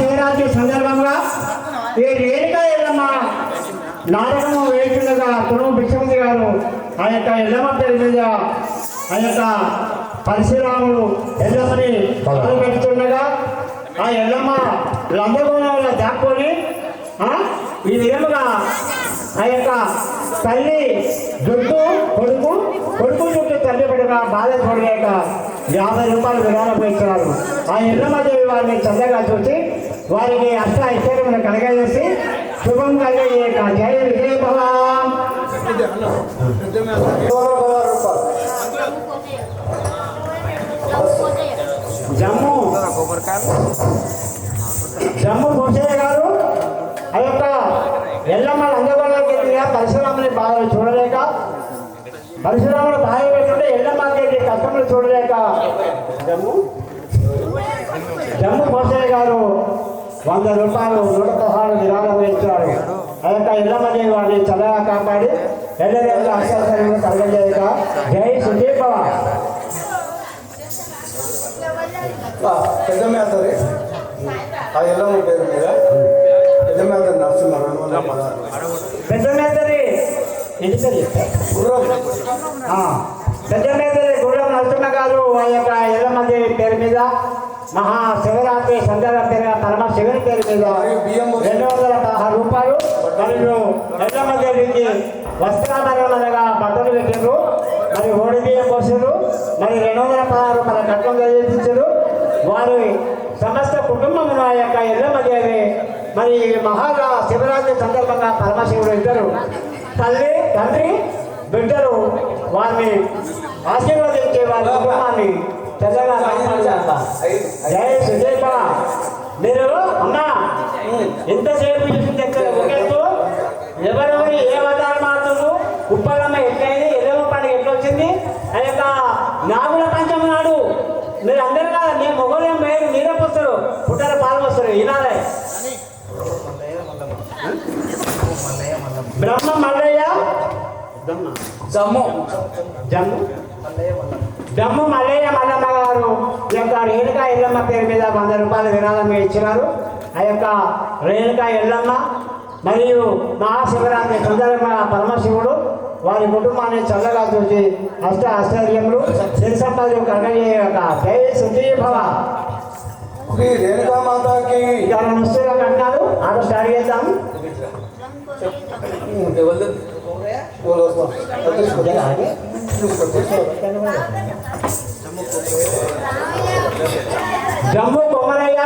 మహాశివరాత్రి సందర్భంగా ఈ రేణుకా ఎల్లమ్మ నాటకము వేస్తుండగా తురుము భిక్షపతి గారు ఆ యొక్క ఎల్లమ్మ పేరు మీద ఆ యొక్క పరశురాముడు ఎల్లమ్మని మొదలు పెడుతుండగా ఆ ఎల్లమ్మ లంబగోణంలో దాక్కొని ఈ విధముగా ఆ యొక్క తల్లి జుట్టు కొడుకు జుట్టు తల్లి పడిన బాధ చూడలేక 50 రూపాయలు విరాళం ఇస్తున్నారు. ఆ ఎల్లమ్మదేవి వారిని చల్లగా చూసి వారికి అష్ట ఐశ్వర్యములు కలగజేసి శుభం కలిగేక జయ విజయ భవాన్. జమ్ము భూషయ్య గారు ఆ యొక్క ఎల్లమ్మ లందగొండకి పరశురాముని బాధలు చూడలేక పరశురాముడు బాధ పెట్టుంటే ఎల్లమ్మకి కష్టములు చూడలేక జమ్ము భూషయ్య గారు 100 రూపాయలు 116 విరాళం ఇచ్చారు. ఆ యొక్క ఎల్లమ్మదేవి వారిని చల్లగా కాపాడి ఎల్లదేవుల అక్షరాలను కలగజేయక జై సుదీప. పెద్ద మేతరి ఆ ఎల్లమ్మ పేరు మీద పెద్ద మేతరి నరసింహ పెద్ద మేతరి పెద్ద మేతరి గుర్రం నరసింహ గారు ఆ యొక్క ఎల్లమ్మదేవి పేరు మీద మహాశివరాత్రి సందర్భంగా పరమశివుని పేరు మీద 216 రూపాయలు మరియు ఎల్లమ్మదేవికి వస్త్రాభరణలుగా బట్టలు పెట్టారు. మరి ఓడి బియ్యం పోసారు. మరి 216 రూపాయల కట్నం చెల్లించారు. వారి సమస్త కుటుంబం ఆ యొక్క ఎల్లమ్మదేవి మరి శివరాత్రి సందర్భంగా పరమశివుడు ఇద్దరు తల్లి తండ్రి బిడ్డలు వారిని ఆశీర్వదించే వారి కుటుంబాన్ని చల్లగా జయ సుజయ్. మీరు అమ్మా ఎంతసేపు ఒకేస్తూ ఎవరెవరు ఏ వదాలు మారుతుండ్రు, ఉప్పలమ్మ ఎట్లయింది, ఎల్లమ్మ పండుగ ఎట్లా వచ్చింది, ఆ యొక్క నాగుల పంచమి నాడు మీరు అందరు కదా మీ మొగలు మీరు మీరే పోస్తారు, పుట్టాల పాలు వస్తారు. ఈనాడే బ్రహ్మ మల్లయ్య జమ్ము మల్లయ్య మల్లమ్మ గారు ఈ యొక్క రేణుకా ఎల్లమ్మ పేరు మీద 100 రూపాయలు విరాళంగా ఇచ్చినారు. ఆ యొక్క రేణుకా ఎల్లమ్మ మరియు మహాశివరాత్రి సందర్భంగా పరమశివుడు వారి కుటుంబాన్ని చల్లగా చూసి ఆశ్చర్యములు సిరి సంపదలు కలగజేయక జై సుఖీ భవ. శ్రీ రేణుకా మాతాకి వస్తువుగా కట్టినారు. ఆటో స్టార్ట్ చేద్దాం. జమ్ము కొమ్మరయ్య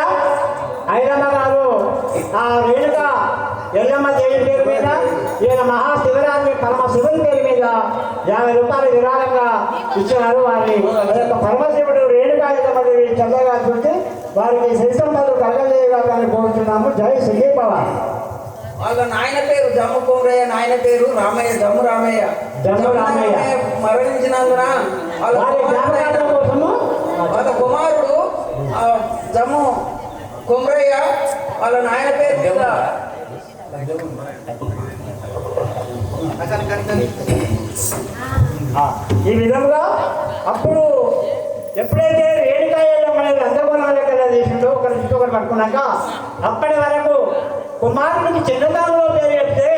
ఐరమ్మ గారు ఆ రేణుకా ఎల్లమ్మ దేవి పేరు మీద ఈయన మహాశివరాత్రి పరమశివుని పేరు మీద 50 రూపాయలు విరాళంగా ఇచ్చినారు. వారిని పరమశివుడు రేణుకా ఎల్లమ్మ దేవి చల్లగా చూసి వారికి సిరి సంపదలు కలగజేయగా కోరుతున్నాము. జై సుఖీభవ. వాళ్ళ నాయన పేరు జమ్ము కొమరయ్య, నాయన పేరు రామయ్య, జమ్ము రామయ్య. మరణించినందున వాళ్ళ కుమారుడు జమ్ము కొమరయ్య వాళ్ళ నాయన పేరు మీద ఈ విధంగా అప్పుడు ఎప్పుడైతే రేణుకా ఎల్లమ్మ అనేది అందగోళం లెక్కన చేసిండో ఒకరి చుట్టూ ఒకటి పట్టుకున్నాక అప్పటి వరకు కుమారుడికి చిన్నతనంలో పేరు చెప్తే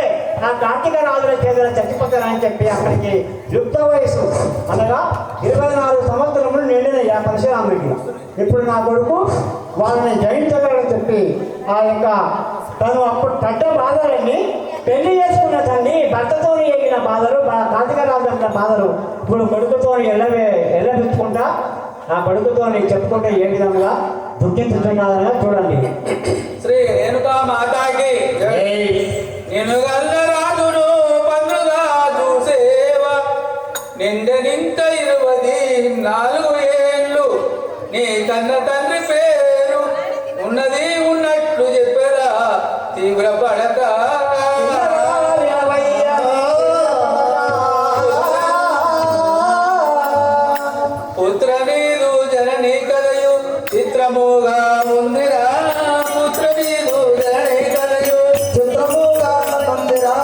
నా కార్తీక రాజుల చేతుల చచ్చిపోతానని చెప్పి అక్కడికి యుక్త వయసు అనగా 24 సంవత్సరములు నిండిన పరశురాముడికి ఇప్పుడు నా కొడుకు వాళ్ళని జయించగలని చెప్పి ఆ యొక్క తను అప్పుడు పడ్డ బాధలన్నీ పెళ్లి చేసుకున్న తండ్రి భర్తతో ఎగిన బాధలు కార్తీక రాజు బాధలు ఇప్పుడు కొడుకుతో ఎల్లబెచ్చుకుంటా ఆ కొడుకుతో చెప్పుకుంటే ఏ విధంగా దుఃఖించుతున్నారని చూడండి. శ్రీ రేణుకా మాతాకి నేను గల్ల రాజును పండుగ చూసేవ నిండనింక 24 ఏళ్ళు నీ కన్న తండ్రి పేరు ఉన్నది ఉన్నట్లు చెప్పరా తీవ్ర పడక పుత్ర నీదు జననీ కదయు చిత్రముగా ఉందిరా పుత్ర నీదు జననీ కదయు చిత్రముగా ఉందిరా.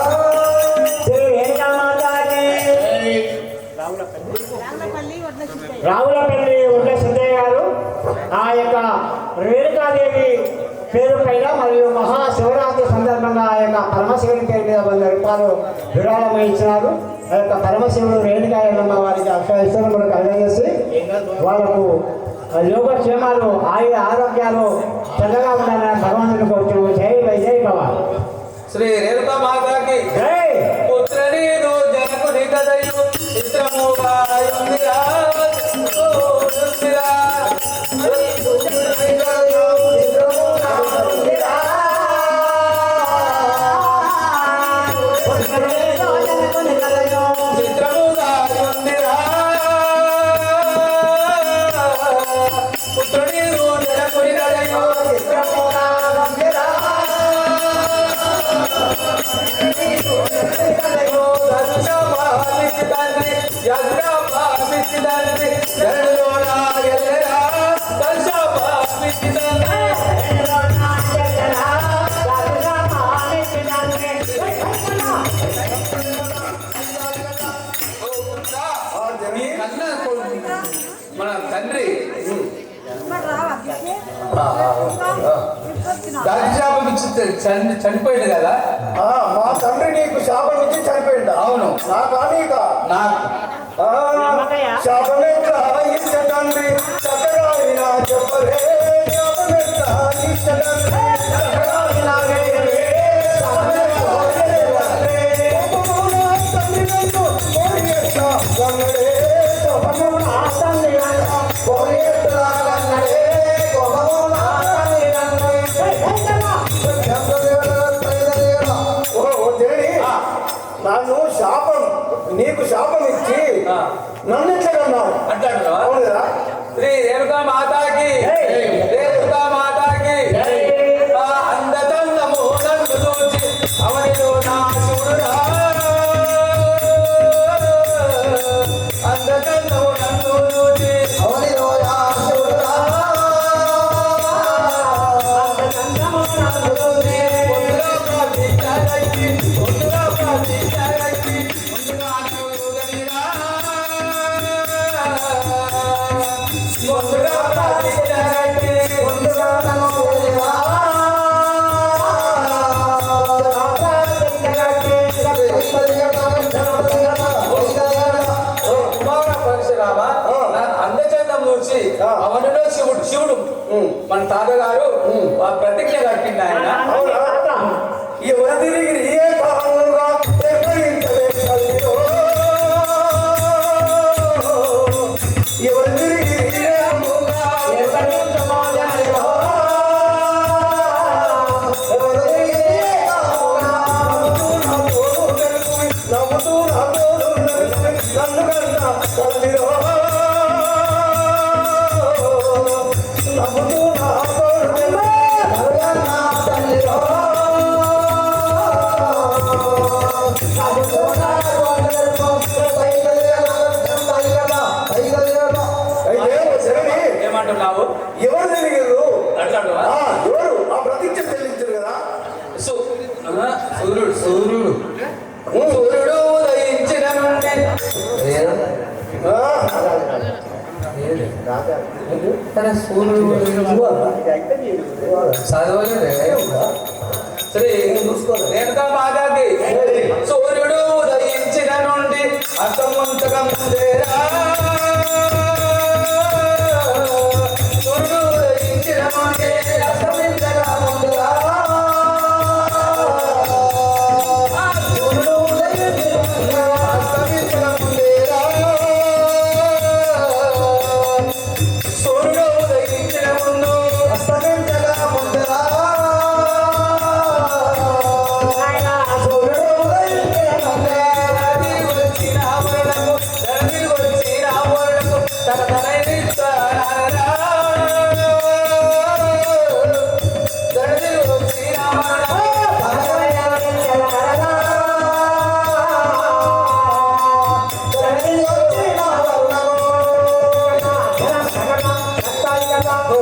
రావులపల్లి ఉండే సిద్ధయ్య గారు ఆ యొక్క రేణుకాదేవి పేరు పైన పేరిట మరియు మహాశివరాత్రి సందర్భంగా ఆ యొక్క పరమశివుని పేరు మీద 100 రూపాయలు విరాళం ఇచ్చినారు. ఆ యొక్క పరమశివుడు రేణుకాయలమ్మ వారికి అక్షరాలు కలిగజేసి వాళ్ళకు యోగక్షేమాలు ఆరోగ్యాలు చల్లగా ఉండాలని భగవంతుని కోరుతున్నాము. జై వై జై బాబా. శ్రీ రేణుకా మాతాకి జై. పుత్రని జనకుని కదయు చిత్రముగా యుందిరా యుందిరా చిత్రముగా యుందిరా పుత్రుని జనకుని కదయు చిత్రముగా యుందిరా మన తండ్రి శాపం ఇచ్చి చనిపోయింది కదా. మా తండ్రి నీకు శాపం ఇచ్చి చనిపోయింది. అవును. నాకు శాపం ఎట్లా ఇష్ట తండ్రి చక్కగా వినా చెప్పరే శాపం ఎట్లా ఇష్ట తండ్రి చక్కగా వినా చెప్పరే శాపం ఎట్లా తండ్రి నన్ను కోరియేట్లా గంగడే శాపము నా తండ్రి నన్ను కోరియేట్లా గంగడే కోపము నా తండ్రి నన్ను నన్ను శాపం నీకు శాపం ఇచ్చి నన్ను ఎట్లగన్నావు అంటాడు. అవును కదా. శ్రీ రేణుకా మాతాకి రేణుకా మాతాకి అందతందము నన్ను చూచి అవనిలో నా శివుడురా అందతందము నన్ను చూచి అవనిలో నా శివుడురా అందతందము నన్ను చూచి ఒందులో ప్రార్థించాలకి ఒందులో ప్రార్థించాలకి ముందుగా నువ్వుగలిరా ముందుగా ప్రార్థించాలకి ముందుగా నువ్వుగలిరా పరశురామ అందచందం చూసి అవనిలో శివుడు మన తాతగారు ప్రతిజ్ఞ కట్టింది ఆయన. ఎవరు తిరిగి ఏ భావంగా ఎవరు తిరిగి నవ్వుతూ నన్ను కన్నా తల్లిరో నవ్వుతూ నా తల్లిరో ఏమంటున్నావు? ఎవరు తెలియదు అట్లాడు ఎవరు ఆ ప్రతిజ్ఞ చెల్లించారు కదా. సూర్యుడు సూర్యుడు సూర్యుడు ఉదయించిన నుండి శ్రీ రేణుకా మాతాకి సూర్యుడు ఉదయించిన నుండి అస్తమంతకం సూర్యుడు ఉదయించిన నుండి అస్తమించగా ముందుగా సూర్యుడు ఉదయించిన అస్తమించగా ముందేరా సూర్యుడు ఉదయించిన ముందు అస్తమించగా ముందుగా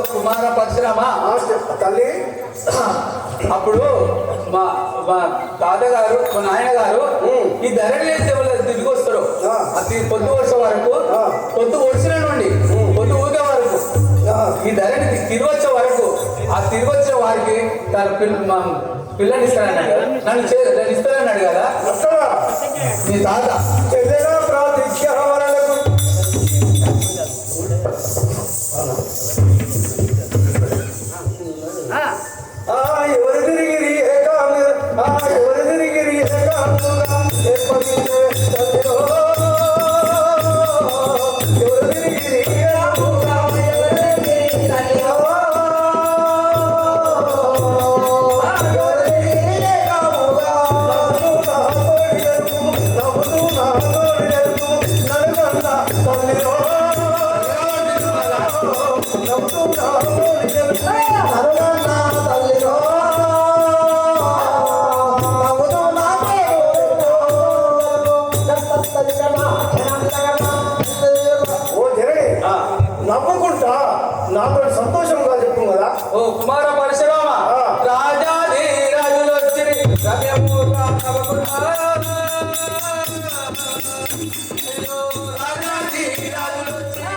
కుమార పరశురామ తల్లి అప్పుడు మా మా తాతగారు మా నాయనగారు ఈ ధరణి తిరిగి వస్తారు అది పొద్దు వర్ష వరకు పొద్దు వర్షల నుండి పొద్దు ఊగే వరకు ఈ ధరణి తిరిగి వచ్చే వరకు తిరిగి వచ్చిన వారికి తన పిల్లని ఇస్తానన్నాడు కదా, నన్ను ఇస్తానన్నాడు కదా నీ తాత. ఎవరు తిరిగి ఎవరు తిరిగి నవ్వుకుంటా నాతో సంతోషంగా చెప్పు కదా. ఓ కుమార పరశురామ, రాజాది రాజులు వచ్చి రమ్యమూర్ఖ రాజాది రాజులు వచ్చి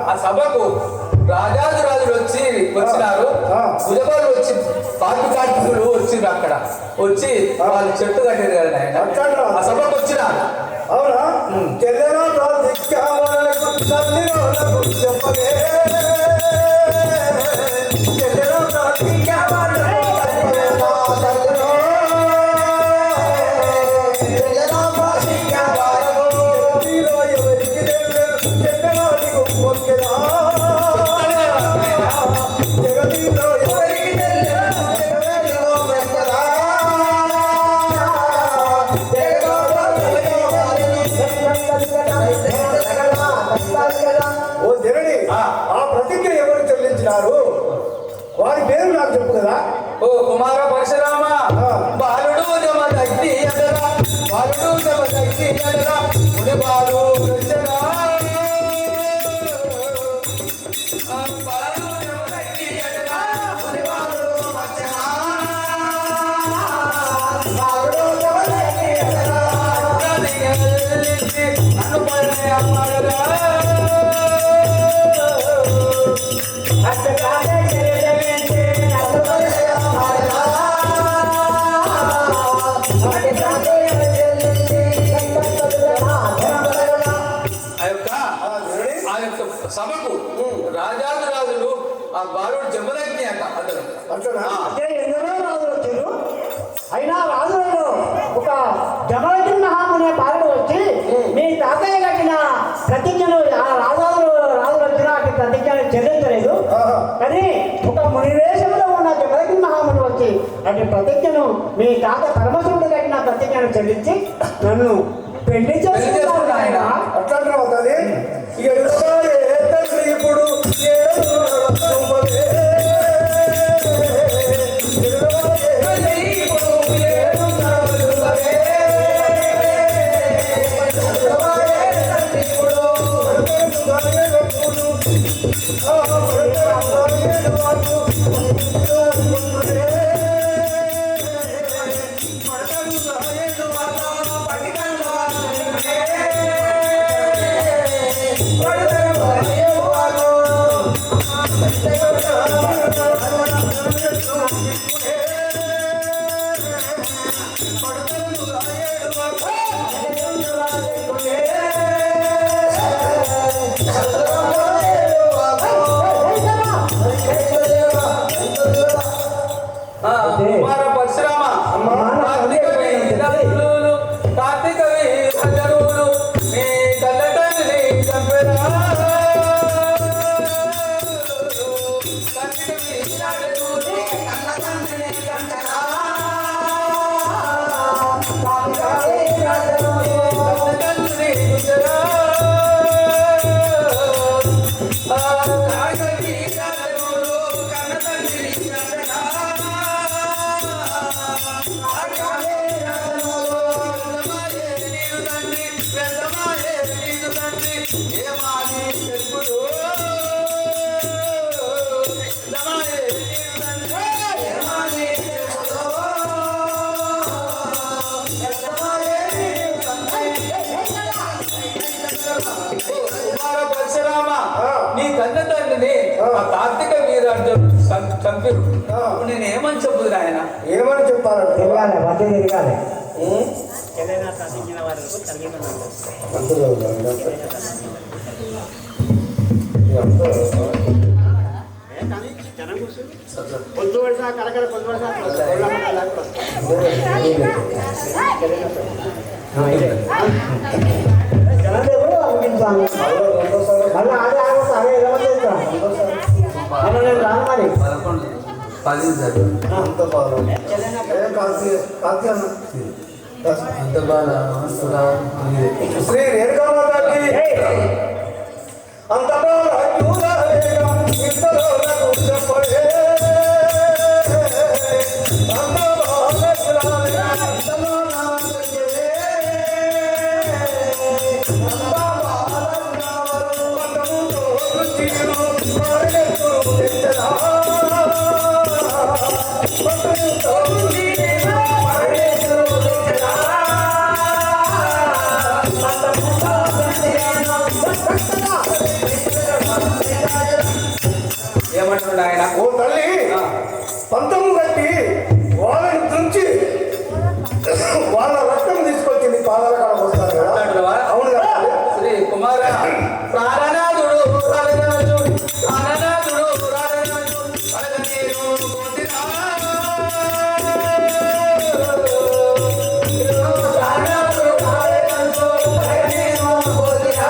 ఆ సభకు రాజాది రాజులు వచ్చినారు. భుజబాలు వచ్చి కార్తీకులు వచ్చిండ్రు. అక్కడ వచ్చి వాళ్ళు చెట్టు కట్టారు కదా ఆయన, ఆ సభకు వచ్చినారు. అవునా? చెప్పలే ఆ ప్రతిజ్ఞ ఎవరు చెల్లించినారు? వారి పేరు నాకు చెప్పు కదా. ఓ కుమార పరశురామ, బాలుడు జమ తగ్గి ఎదరా, బాలుడు జమ తగ్గి ఎదరా, ముని బాలు వచ్చరా. సభకు రాజాది రాజులు ఆ బాలుడు జమదగ్ని అంట అతను. అంటే ఎందరో రాజులు వచ్చారు. అయినా రాజులలో ఒక జమదగ్ని మహామునే బాలుడు వచ్చి మీ తాతయ్య కట్టిన ప్రతిజ్ఞను రాజులు వచ్చిన అటు ప్రతిజ్ఞను చెల్లించలేదు. కానీ ఒక మునివేశంలో ఉన్న జమదగ్ని మహాముని వచ్చి అటు ప్రతిజ్ఞను మీ తాత పరమశివుడు కట్టిన ప్రతిజ్ఞను చెల్లించి నన్ను పెళ్లి చేసుకున్నాడు ఆయన. అట్లా అవుతుంది. ఇప్పుడు కుమార పరశురామ, కార్తీక వీరులు మీ కళ్ళ తండ్రిని చంపెరా. కన్న తండ్రిని ఆ కార్తీక వీరార్జును చంపిరు. ఇప్పుడు నేను ఏమని చెప్పుదు ఆయన? ఏమని చెప్పాలంటే తిరగాలి మధ్య తిరగాలి పొద్దు పడిసా కరకర పొద్దు పడిసా జనదేవుడు అనిపించాను మళ్ళీ అదే ఆగొస్తా అదే ఎలా చేస్తాను నేను రాను మరి 10 చదువు అంత బాగా కాంతి అన్న అంత బాగా శ్రీ రేణుకామాతకి అంత బాగా చెప్పే ఏమంటున్నాడు ఆయన? ఓ తల్లి పంతం కట్టి వాళ్ళని తుంచి వాళ్ళ రక్తం తీసుకొచ్చింది పాదాల కాడ వస్తారు కదా. అవును కదా శ్రీ కుమార ప్రాణనాథుడు ప్రాణనాథుడు ప్రాణనాథుడు ప్రాణనాథుడు పరగతీరు కోటిరా ప్రాణనాథుడు ప్రాణనాథుడు పరగతీరు కోటిరా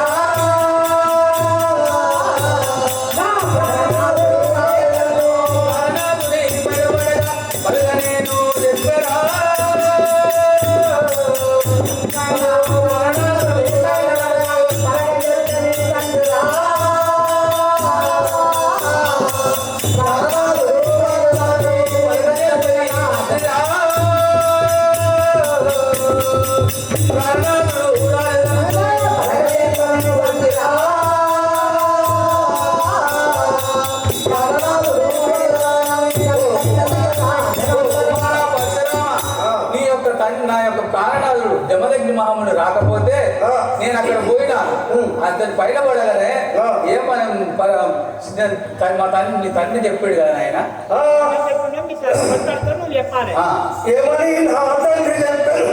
ప్రాణనాథుడి పరవడగా పరగనేను ఎక్కరా నా యొక్క ప్రాణనాథుడు జమదగ్ని మహాముడు రాకపోతే నేను అక్కడ పోయినా అతని పైన పడగానే ఏమని మా తండ్రి నీ తండ్రి చెప్పాడు కదా ఆయన చెప్పాలి ఏమని నా తండ్రి చెప్పాడు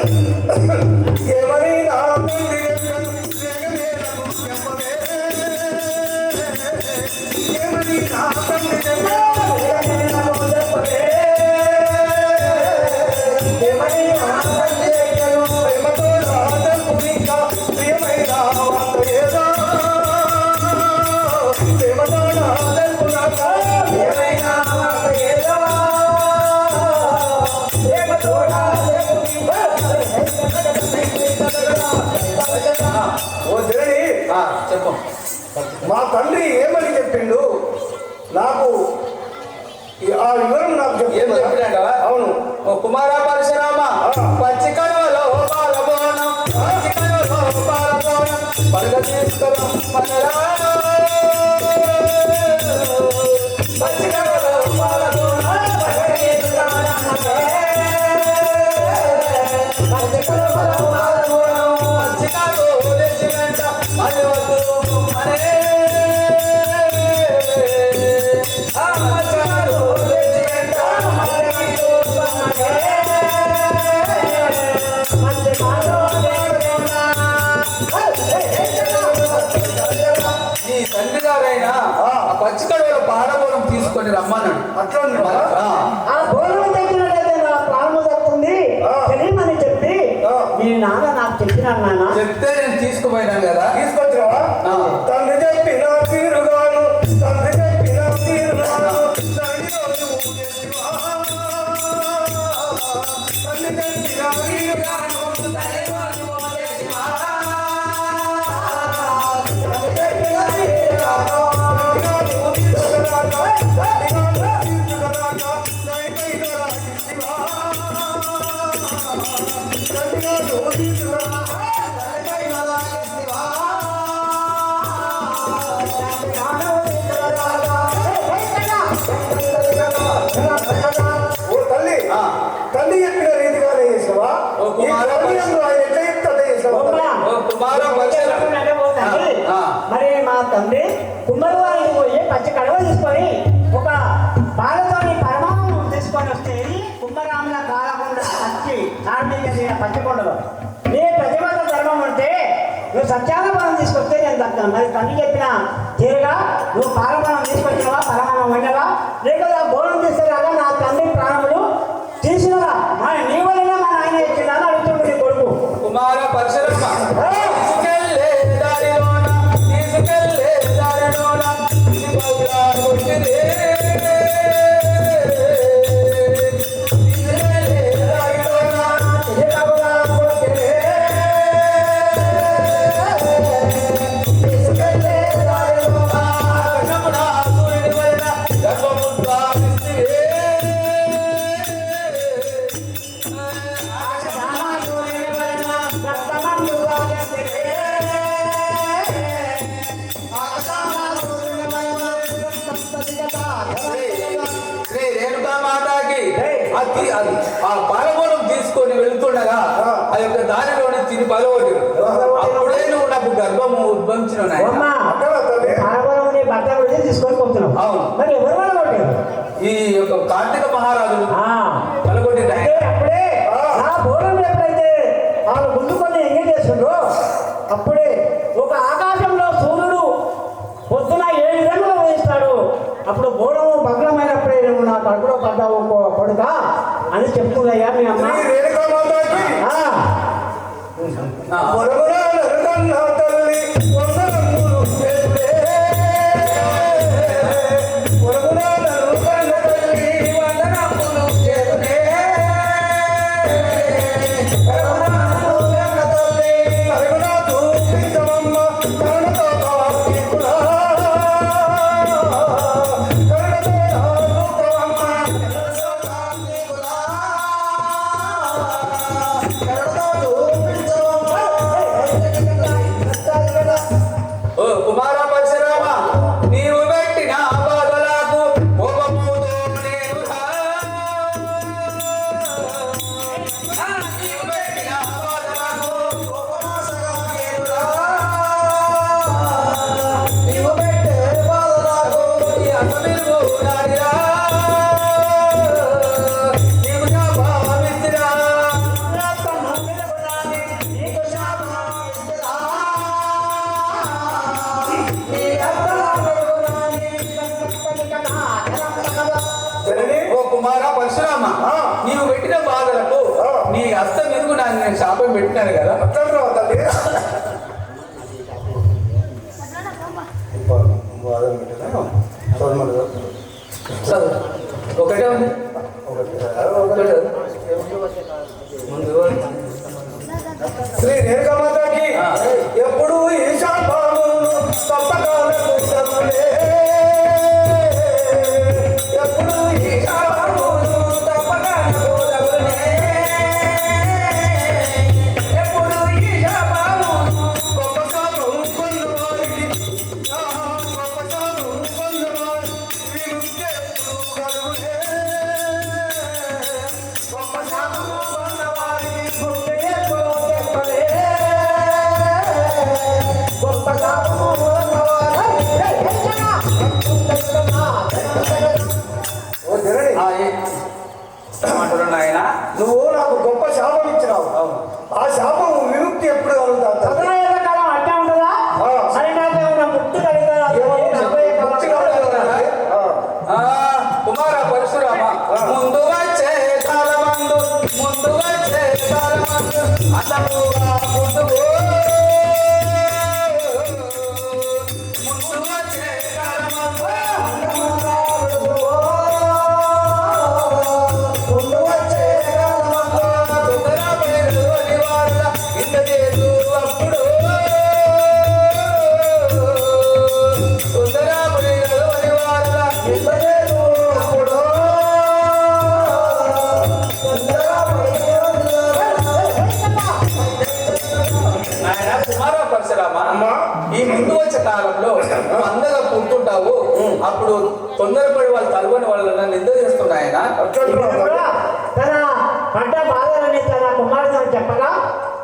ఏమని నా తండ్రి ఏమని నా తండ్రి చెప్పాడు చెప్పు. మా తండ్రి ఏమని చెప్పిండు నాకు ఆ వివరం నాకు ఏం చెప్పినాక? అవును. ఓ కుమార పరశురామ పచ్చి కనువలో పాలబోనం పచ్చి కనువలో పాలబోనం పడగ తీసుకురా మనరా పచ్చి కనువలో పాలబోనం పడగ తీసుకురా పచ్చి కనువలో పాలబోనం పచ్చి కనువలో తెచ్చినంట మరి వద్దు మనే ఈ తండ్రి గారైనా ఆ పచ్చికడవలో పాడబోనం తీసుకొని రమ్మన్నాడు. అట్లా ఆ గోళం తెచ్చినట్లయితే నా ప్రాణము తప్పుంది తెలియమని చెప్పి మీ నాన్న నాకు చెప్పినాను నాన్న చెప్తే నేను తీసుకుపోయినాను కదా. తీసుకొచ్చావా? తండ్రి చెప్పిన తీరుగాను తండ్రి చెప్పిన తీరుగాను తండ్రి చెప్పిన తీరుగాను ఓ తల్లి తల్లి చెప్పిన రీతిగానే చేసావా? ఎట్లా చెప్తే చేసావా? మరి మా తండ్రి కుమ్మరివారికి పంచకొండలో నీ ప్రతిబంధ ధర్మం అంటే నువ్వు సత్యానపానం తీసుకొస్తే నేను దక్తాను. మరి తల్లి చెప్పిన తీరుగా నువ్వు పాలపానం తీసుకొచ్చినవా, పరమానం వండవా, లేకపోతే బోనం తీసుకురాగా నా తండ్రి ప్రాణములు తీసినవా, నీ వల్ల మా నాయన ఇచ్చిందా అని అడుగుతుంది నీ కొడుకు. కుమార పరశురామ తీసుకెళ్ళే దారిలోన తీసుకెళ్ళే దారిలోన ఇది బౌలా కొట్టిరే. ఆ పాలగోళం తీసుకొని వెళ్తుండగా ఆ యొక్క దారిలోనే తిని పలవడు. అప్పుడే నువ్వు నాకు గర్భము ఉద్భవించిన భర్త గురించి తీసుకొని పోతున్నావు. అవును. మరి ఎవరు పలగొట్టారు? ఈ యొక్క కార్తీక మహారాజులు పలగొట్టి అప్పుడే నా బోనం ఎప్పుడైతే వాళ్ళు ముందుకొని ఎంగేజ్ చేస్తుండ్రో అప్పుడే ఒక ఆకాశంలో సూర్యుడు పొద్దున 7 గంటలు వేస్తాడు. అప్పుడు బోనము భగ్నమైనప్పుడే నువ్వు నా కడుపులో పడ్డావు కొడుక అని చెప్తుందయ్యా మీ అమ్మ. నీవు పెట్టిన బాధలకు నీ హస్తం ఎదుగు నేను శాపం పెట్టినాను కదా. ఒకటే ఉంది శ్రీ రేఖమాతకి ఎప్పుడు ఈశా భావమును తప్పకాలకు ఎప్పుడు ఈశా భావమును తప్పకాలకు ఎప్పుడు ఈశా భావమును గొప్ప శాపం కొన్నవారికి గొప్ప శాపం కొన్నవారి విముక్తి కలుగునే. గొప్ప శాపం కొన్నవారికి నాయన నువ్వు నాకు గొప్ప శాపం ఇచ్చినావు. ఆ శాపం విముక్తి ఎప్పుడు కలుగుతా? అట్లా ఉంటుందా? ముక్తి కుమార పరశురామ ముందు వచ్చే కాలమందు ముందు వచ్చే కాలమందు అతనుగా ముందుకు ముందు వచ్చే కాలమందు ముందు వచ్చే కాలమందు తొందరపడేరు అని వాళ్ళ ఇంత చేసు అప్పుడు తొందరపడేరు అని వాళ్ళ ఇంత చేసు అప్పుడు నాయన కుమార పరశురామ ఈ ముందు వచ్చే కాలంలో నువ్వు అందగా పుట్టుంటావు. అప్పుడు తొందరపడి వాళ్ళు తలుగుని వాళ్ళ నింద చేస్తున్నాయన. తన పడ్డ బాధలని తన కుమారుడు చెప్పగా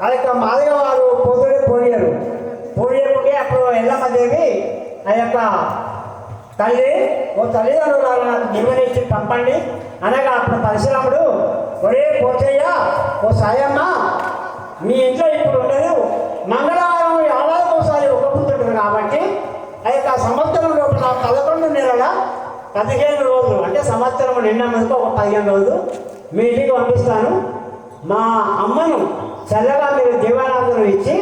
ఆ యొక్క మాదిగ వారు పొద్దుడే పోయేముంటే అప్పుడు ఎల్లమ్మదేవి ఆ యొక్క తల్లి ఓ తల్లిదండ్రులు నాకు జీవనిచ్చి పంపండి అనగా అప్పుడు పరశురాముడు ఒరే పోచయ్య ఓ సాయమ్మ మీ ఇంట్లో ఇప్పుడు ఉండదు. మంగళవారం ఏడాదికి ఒకసారి ఒప్పుతుంటారు కాబట్టి ఆ యొక్క సంవత్సరం లోపల 11 నెలల 15 రోజులు అంటే సంవత్సరం నిన్నమ్మకు ఒక 15 రోజులు మీ ఇంటికి పంపిస్తాను. మా అమ్మను చల్లగా మీరు జీవనాథులు ఇచ్చి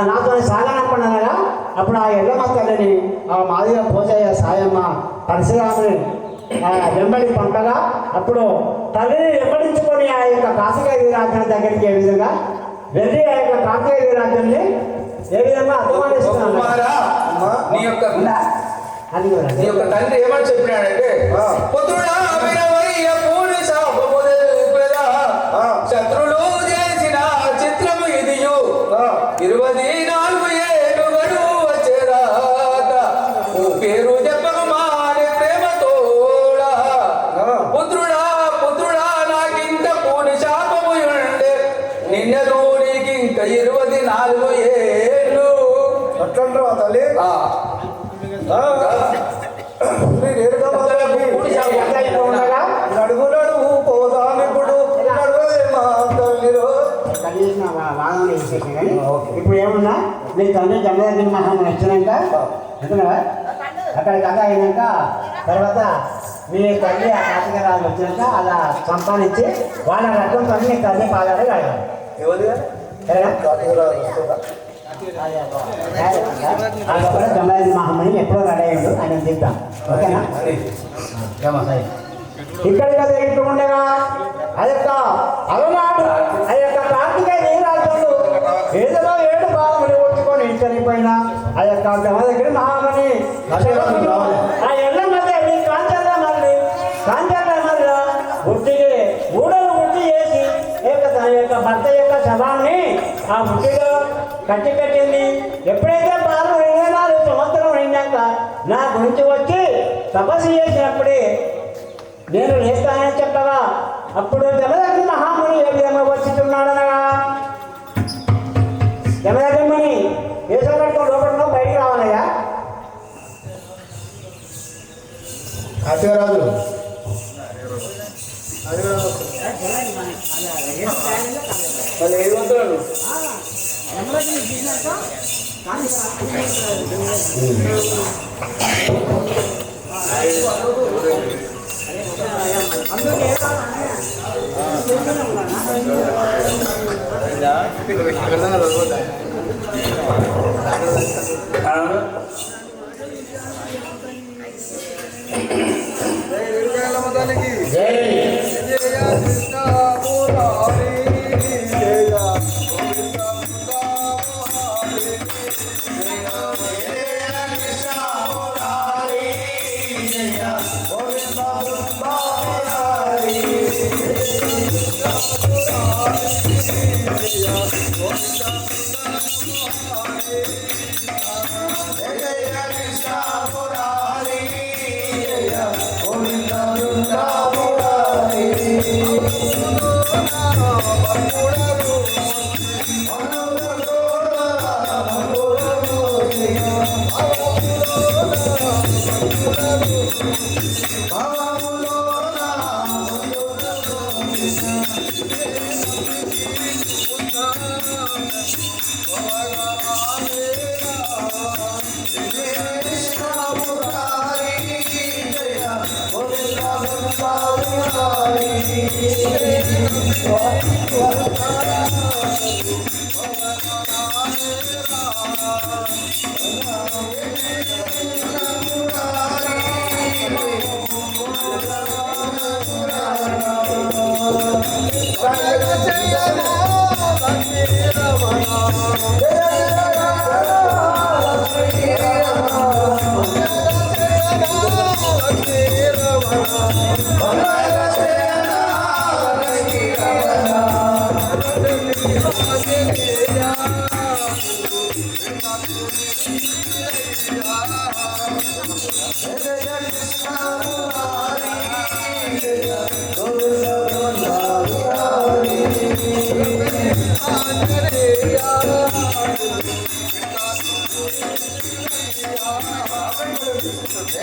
నాతో సాగనంపనగా అప్పుడు ఆ ఎల్లమ్మ తల్లిని ఆ మాదిగా పోచయ్య సాయమ్మ పరశురాముని వెంబడి పంపగా అప్పుడు తల్లిని వెంబడించుకొని ఆ యొక్క కార్తీక వీరాజన దగ్గరికి ఏ విధంగా వెళ్ళి ఆ యొక్క కార్తీక వీరాజన్ని ఏ విధంగా అభిమానిస్తున్నాను. నీ యొక్క తండ్రి ఏమని చెప్పినాడంటే శత్రులు చేసిన చిత్రము ఇది 24 ఏళ్ళు గడువు వచ్చేదాక పేరు చెప్పమానే ప్రేమతోడా పుత్రుడా నాకింత పూని శాపము ఉండే నిన్నెలు నీకింక 24 ఏళ్ళు అట్లంటావా తల్లి? నడుగు నడువు పోదామిప్పుడు ఇప్పుడు ఏమన్నా నీ తండ్రి జమదగ్ని మహాముని వచ్చినాక అంటున్నావా అక్కడికి అంతా అయినాక తర్వాత మీ తల్లి ఆ కార్తీకరాజు వచ్చినాక అలా సంపాదించి వాళ్ళ రకంతో నీ తల్లి పాదాలు కావాలి. జమదగ్ని మహాముని ఎప్పుడో రెడీ అయ్యాడు ఆయన దిద్దాం. ఓకేనా? ఇక్కడికి దగ్గర ఉండగా ఆ యొక్క అలనాడు ఆ యొక్క కార్తీక నీరాజులు ఏదో 7 బాధములు వచ్చుకొని చనిపోయిన ఆ యొక్క జమదగ్ని మహాముని ఆ ఎల్లమ్మ దేవి కాంచర్ల మళ్ళీ బుట్టికి గూడలు బుట్టి చేసి తన యొక్క భర్త యొక్క శవాన్ని ఆ బుట్టిలో కట్టింది. ఎప్పుడైతే 24 సంవత్సరం అయినాక నా గురించి వచ్చి తపస్సు చేసినప్పుడే నేను లేస్తానని చెప్పగా అప్పుడు జమదగ్ని మహాముని ఏ విధంగా వచ్చుతున్నాడనగా జమదగ్ని దేశం కట్టుకుని లోపల బయటికి రావాలయ్యా. కార్తీకరాజు వాళ్ళు 7 వంతులు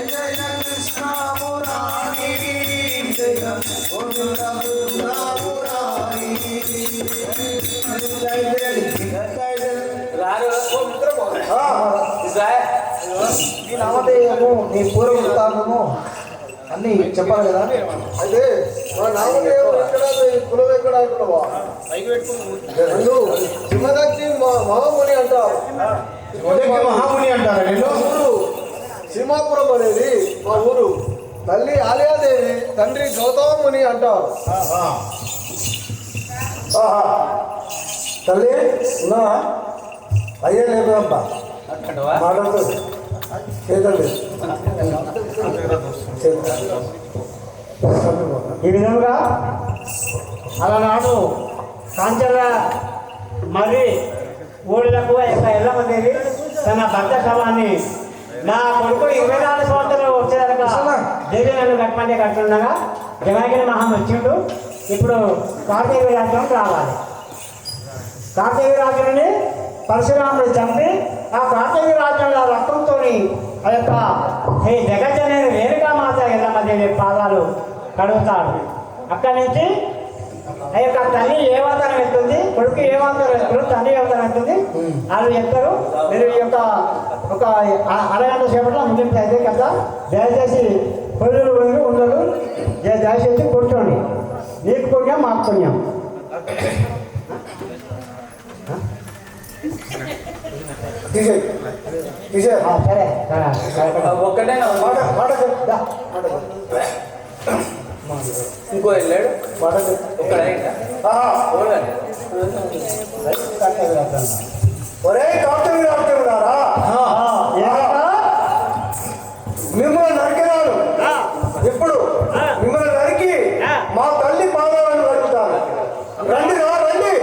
Jai Krishna Murari, Jai Govinda Murari. నీ నామధేయము నీ పూర్వ వృత్తాంతము అన్ని చెప్పాలి కదా. అయితే మా నామధేయం ఎక్కడ కులం ఎక్కడ అంటున్నావా? సింహదక్షి మహాముని అంటారు. మహాముని అంటారు. ఊరు సింహాపురం అనేది మా ఊరు. తల్లి ఆలయాదేవి, తండ్రి గౌతమ ముని అంటారు. తల్లి ఉన్నావా? అయ్యే లేదు అబ్బా మాట్లాడుతుంది చేతండి. ఈ విధంగా అలనాడు కాంచర్ల మరి ఊళ్ళకు ఎల్లమ్మ దేవి తన భక్త శవాన్ని నా కొడుకు 24 సంవత్సరాలు వచ్చేదాకా దేవి నన్ను కట్టమంటే కట్టుతుండగా జగనగిరి మహాన్ వచ్చిండు. ఇప్పుడు కార్తీక రాజ్యం రావాలి. కార్తీక రాజుని పరశురాముడు చంపి ఆ కార్తీక రాజ్యంలో రక్తంతో ఆ యొక్క ఈ జగజ్జనని రేణుకామాత ఎల్లమ్మ దేవి పాదాలు కడుగుతాడు. అక్కడి నుంచి ఆ యొక్క తల్లి ఏ అవతారం ఎత్తుంది, కొడుకు ఏ అవతారం ఎత్తుడు, తల్లి ఏ అవతారం ఎత్తుంది వాళ్ళు చెప్తారు. మీరు ఈ యొక్క ఒక అరగంట సేపట్లో ముగింపు అయితే కదా. దయచేసి పొల్లులు ఉండదు, దయచేసి కూర్చోండి. నీకు పుణ్యం మాకు పుణ్యం. సరే ఒక్కటే ఇంకో వెళ్ళాడు ఒరే కాపుతారా మిమ్మల్ని నరికినాడు. ఇప్పుడు మిమ్మల్ని నరికి మా తల్లి పాదాలను కడుగుతాను. రండి రా రండి.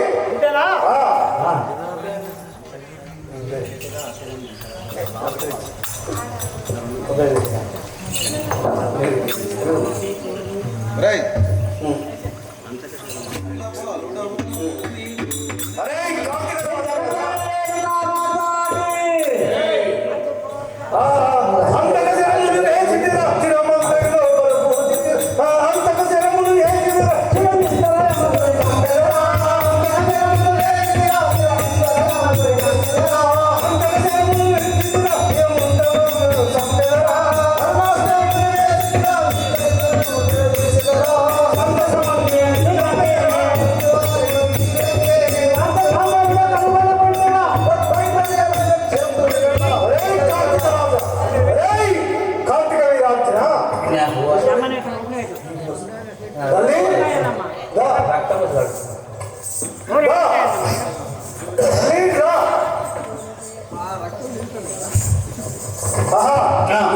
రైట్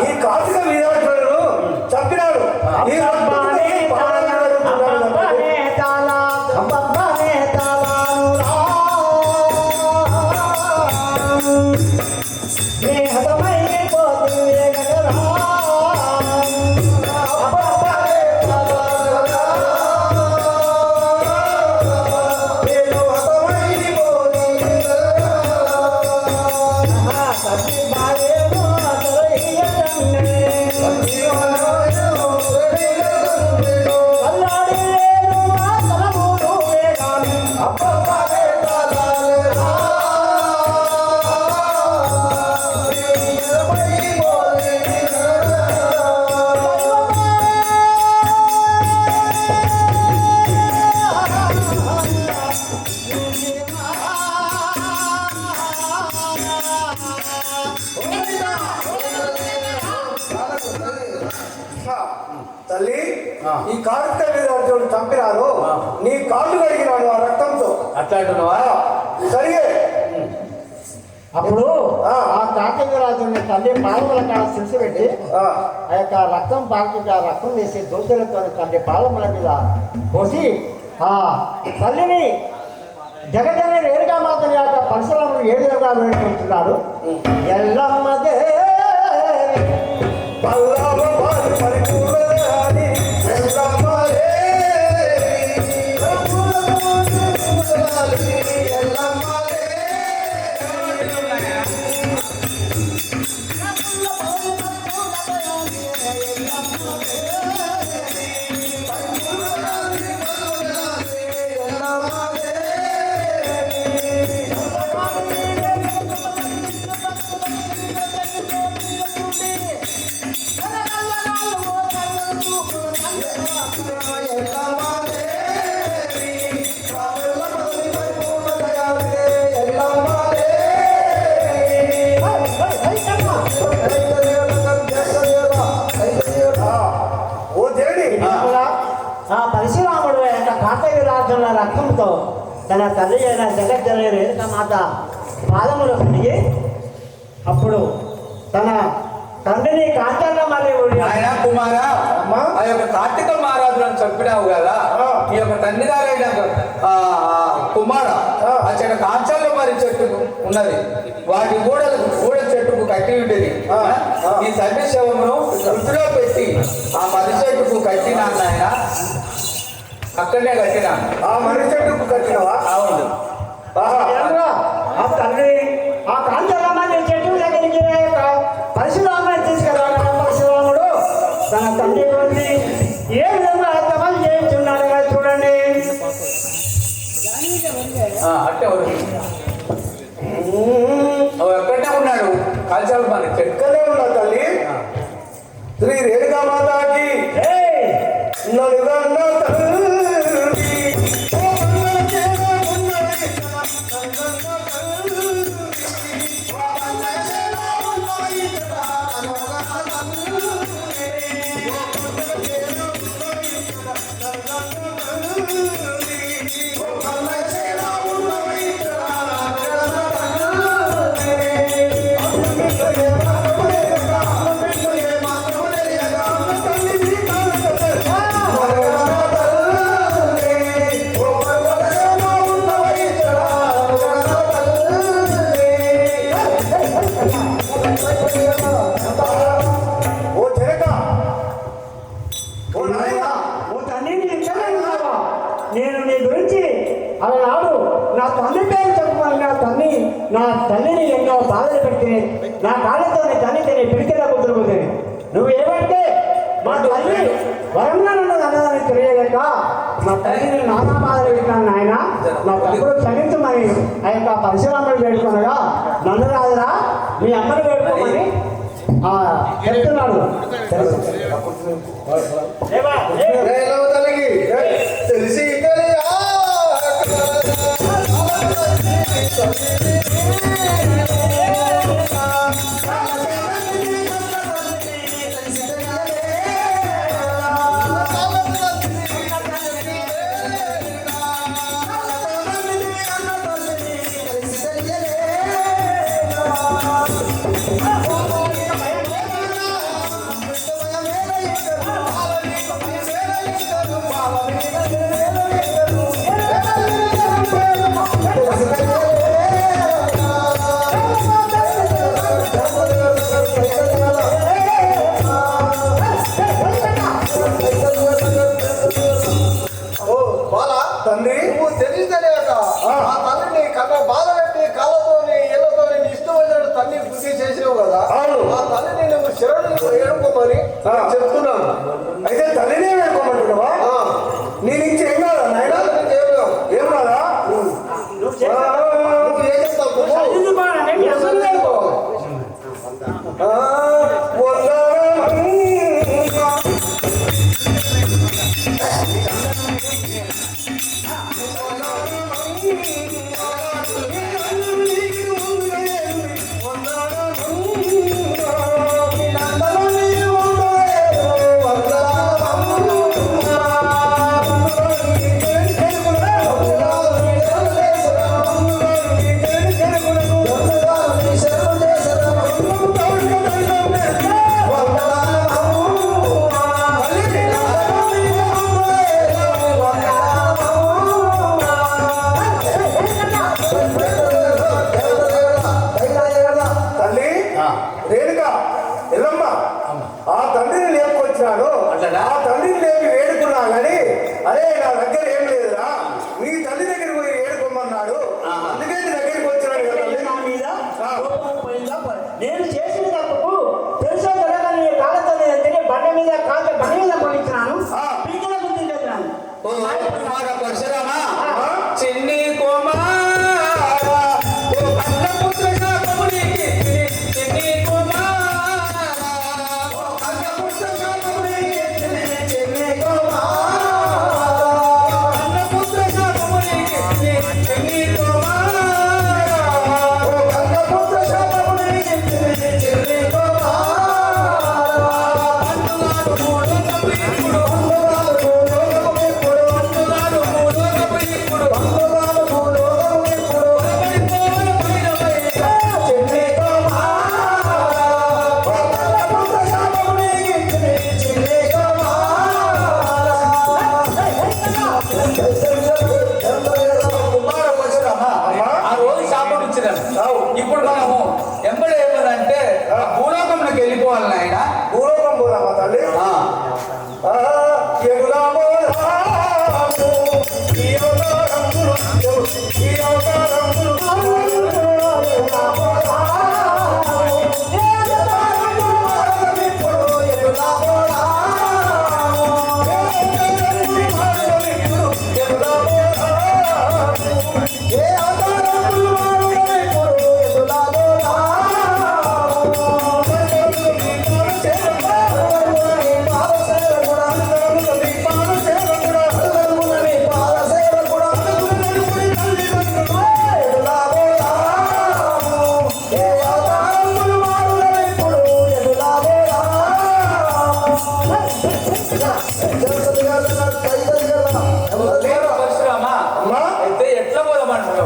ఈ కార్తీక వీరాజులను చంపినాడు. తల్లి ఈ కార్తీక వీరాజులను చంపినారు. నీ కాళ్ళు కడిగినాడు ఆ రక్తంతో. అట్లా అంటున్నావా? సరిగే. అప్పుడు ఆ కార్తీక రాజుని తల్లి పాదముల కాడ పెట్టి ఆ యొక్క రక్తం పాకి రక్తం వేసి దోషులతో తల్లి పాదముల మీద పోసి ఆ తల్లిని జగజని రేణుకామాతని యొక్క పరశురాముడు ఏ విధంగా వేడుకుంటున్నాడు. ఎల్లమ్మ తన తల్లి అయిన జగజ్జనని రేణుక మాత పాదములు కడిగి అప్పుడు తన తండ్రిని కాంచనమాలి ఆయన కుమారా ఆ యొక్క కార్తీక మహారాజు అని చెప్పినావు కదా ఈ యొక్క తండ్రి గారైన కుమార అక్కడ కాంచాలమారి చెట్టు ఉన్నది వాటి గూడ చెట్టుకు కట్టి ఉండేది ఈ తండ్రి శవమును వృత్తిలో పెట్టి ఆ మర్రి చెట్టుకు కట్టినా ఆయన అక్కడనే కట్టినా ఆ మర్రి చెట్టుకు కట్టినవా? అవును. ఆ తండ్రి ఆ కాంచనమాలి చెట్టు దగ్గరికి పరశురాముని తీసుకెళ్ళాడు. పరశురాముడు తన తండ్రి గురించి ఏ విధంగా అర్థమని చేయించున్నాడు చూడండి. అంటే ఎక్కడనే ఉన్నాడు కాల్చాలమారి చెట్టు ఎక్కడే ఉన్నా తల్లి శ్రీ రేణుకా మాతాకి నలుగన్న తల్లి నేను నీ గురించి అలనాడు నా తండ్రి పేరు చెప్పుకొని నా తల్లిని ఎన్నో బాధలు పెట్టి నా కాళ్ళతో నీ తల్లి తిని పిడికిలా కుదురుకుంది. నువ్వు ఏమంటే మా తల్లి వరంగా ఉన్నది అన్నదాన్ని తెలియలేక మా తల్లిని నానా బాధలు పెట్టాను ఆయన నా తమ్ముడు క్షమించమని ఆ యొక్క పరశురాముడు వేడుకొనగా నన్ను రాదురా మీ అమ్మని వేడుకోమని చెప్తున్నాడు. తెలిసి తండ్రి నువ్వు తెలియలేక ఆ తల్లిని కన్న బాధ పెట్టి కాళ్ళతోని ఇళ్లతోని ఇష్టం వచ్చినట్టు తల్లి బుద్ధి చేసావు కదా ఆ తల్లిని నువ్వు శరణు ఏడుకోమని చెప్తున్నాను. అయితే తల్లినే వేడుకోమంటున్నావా? నేను ఇంకేం కాదా నాయన? ఏం కాదా? నువ్వు ఏం చెప్తావు? నేను చేసిన తప్పుకు తెలుసో తెలియక నీ కాళ్ళతో బండ మీద బండ మీద పండించినాను. పీకల బుద్ధి చేసినాను. పరశురామా చిన్ని కుమార ఇప్పుడు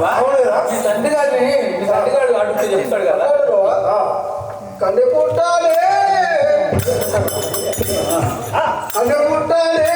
అంటావా? మీ తండ్రి గారు అడుగుతూ చెప్తాడు కదా. కంది పుట్టాలే కంది పుట్టాలే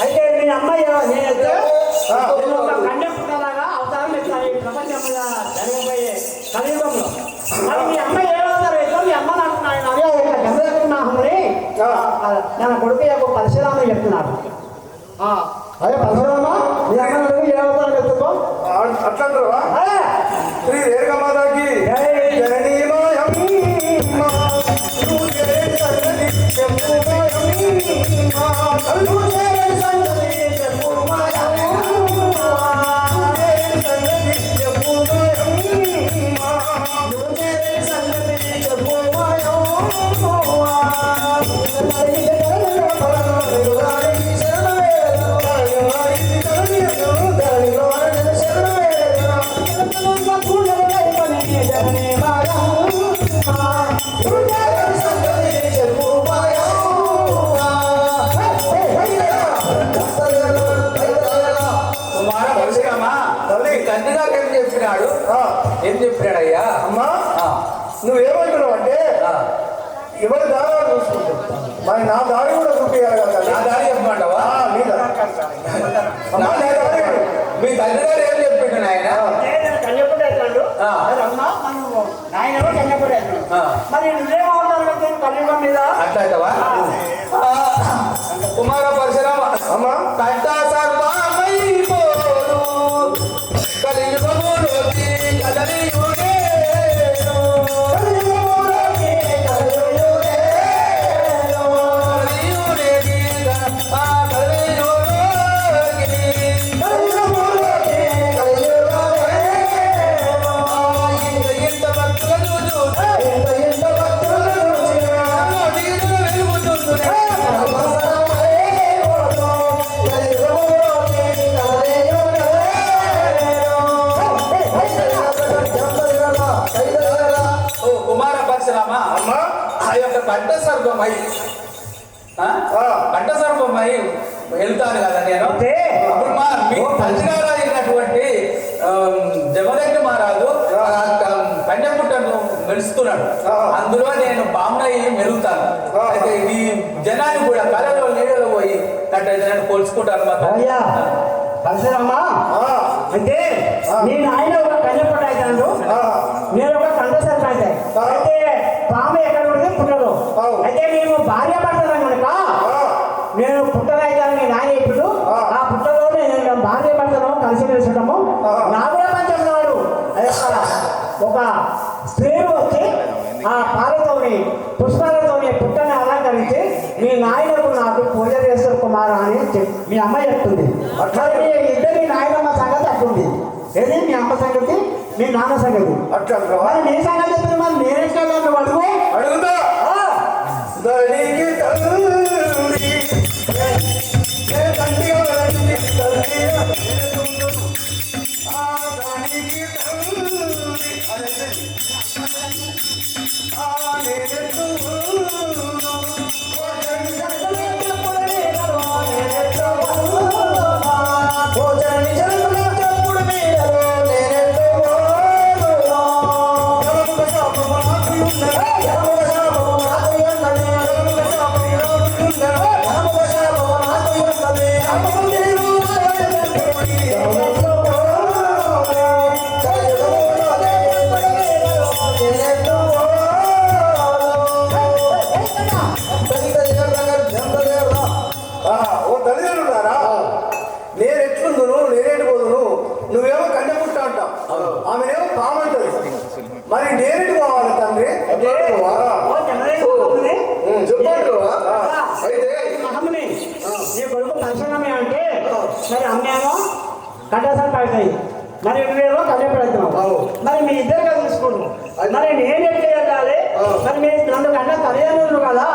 అయితే మీ అమ్మాయి నేనైతే ఒక కన్య పుట్టలాగా అవతారం ఎత్తాను ఈ ప్రపంచంలో జరగబోయే కలియుగంలో. మరి మీ అమ్మాయి ఏమవుతారు అయితే మీ అమ్మని అంటున్నాను గంధర్వనాహముని నా కొడుకు యొక్క పరశురామని చెప్తున్నాడు. అదే పరశురామ మీ అమ్మ ఏమవుతారు చెప్తుకో అట్లంటారా? శ్రీ రేఖమాతకి తండ్రి గారు ఏం చెప్పినాడు? ఏం చెప్పినాడయ్యా? అమ్మా నువ్వేమంటున్నావు అంటే ఎవరి దారి చూసుకుంటావు, మరి నా దారి కూడా చూపించాలి కదా. నా దారి చెప్పమంటావా? మీ దారి మీ తండ్రి గారు ఏం చెప్పిండు ఆయన? కన్యపుడు అవుతాడు అమ్మా మనము నాయన కన్యపుడు అవుతాడు. మరి నువ్వేమవుతావు కలియుగం మీద అట్లా కుమార పరశురామ అమ్మా కంట సర్వమైపోను కలియుగములోకి కదలియుడే కంఠసర్పమై వెళ్తాను కదా నేను. అప్పుడు మీ తండ్రి గారు అయినటువంటి జమదగ్ని మహారాజు కన్యపుట్టను మెలుస్తున్నాడు. అందులో నేను బామ్మయ్యి మెలుగుతాను. అయితే ఈ జనాన్ని కూడా కళలో నీళ్ళలో పోయి నేను పోల్చుకుంటాను అన్నమాట. పరశురామా అంటే నేను ఆయన ఒక కన్యపుట్ట అవుతాను, నేను ఒక కంఠసర్ప అవుతాయి. అయితే పాము ఎక్కడ ఉంటుంది పుట్టలో. అయితే మేము భార్య పడతాం కనుక నేను పుట్టదైతాను నేను ఆయన ఇప్పుడు ఆ పుట్టలో నేను భార్య పడతాను కలిసి వెళ్తాము. నాగుల పంచం నాడు ఒక స్త్రీలు వచ్చి ఆ పాలతోని పుష్పాలతోని పుట్టని అలంకరించి మీ నాయనకు నాకు పూజ చేస్తారు కుమారా అని మీ అమ్మ చెప్తుంది. అట్లా మీ ఇద్దరి నాయనమ్మ సంగతి అట్లుంది. ఏది మీ అమ్మ సంగతి మీ నాన్న సంగతి అట్లా మరి నీ సంగతి చెప్తుంది. మరి నేనెట్లా అడుగు అడుగుతా Hey! తల్లిదండ్రులారా నేను ఎట్లుందును నేనేటి పోదును నువ్వేమో కన్యపుట్ట అంటావు ఆమెనేమో కామంటది మరి నేనేటి పోవాలి తండ్రి చెప్పండి అయితే మహమ్మని నీ కొడుకు పరిశ్రమ అంటే మరి అమ్మేమో కట్టేసారి పడతాయి మరి నువ్వేమో కట్టెపడుతున్నావు మరి మీ ఇద్దరుగా తీసుకుంటున్నావు మరి నేను ఎట్లా వెళ్ళాలి మరి మీరు నన్ను కన్నా తల్లిదండ్రులు కదా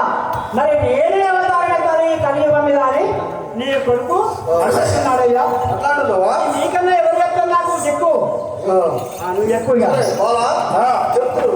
మరి నేనే అవతారం కలియుగం మీద అని నీ కొడుకు అనుసరిస్తున్నాడయ్యా నీకన్నా ఎవరు చెప్తారు నాకు చెక్కు నువ్వు ఎక్కువ చెప్తారు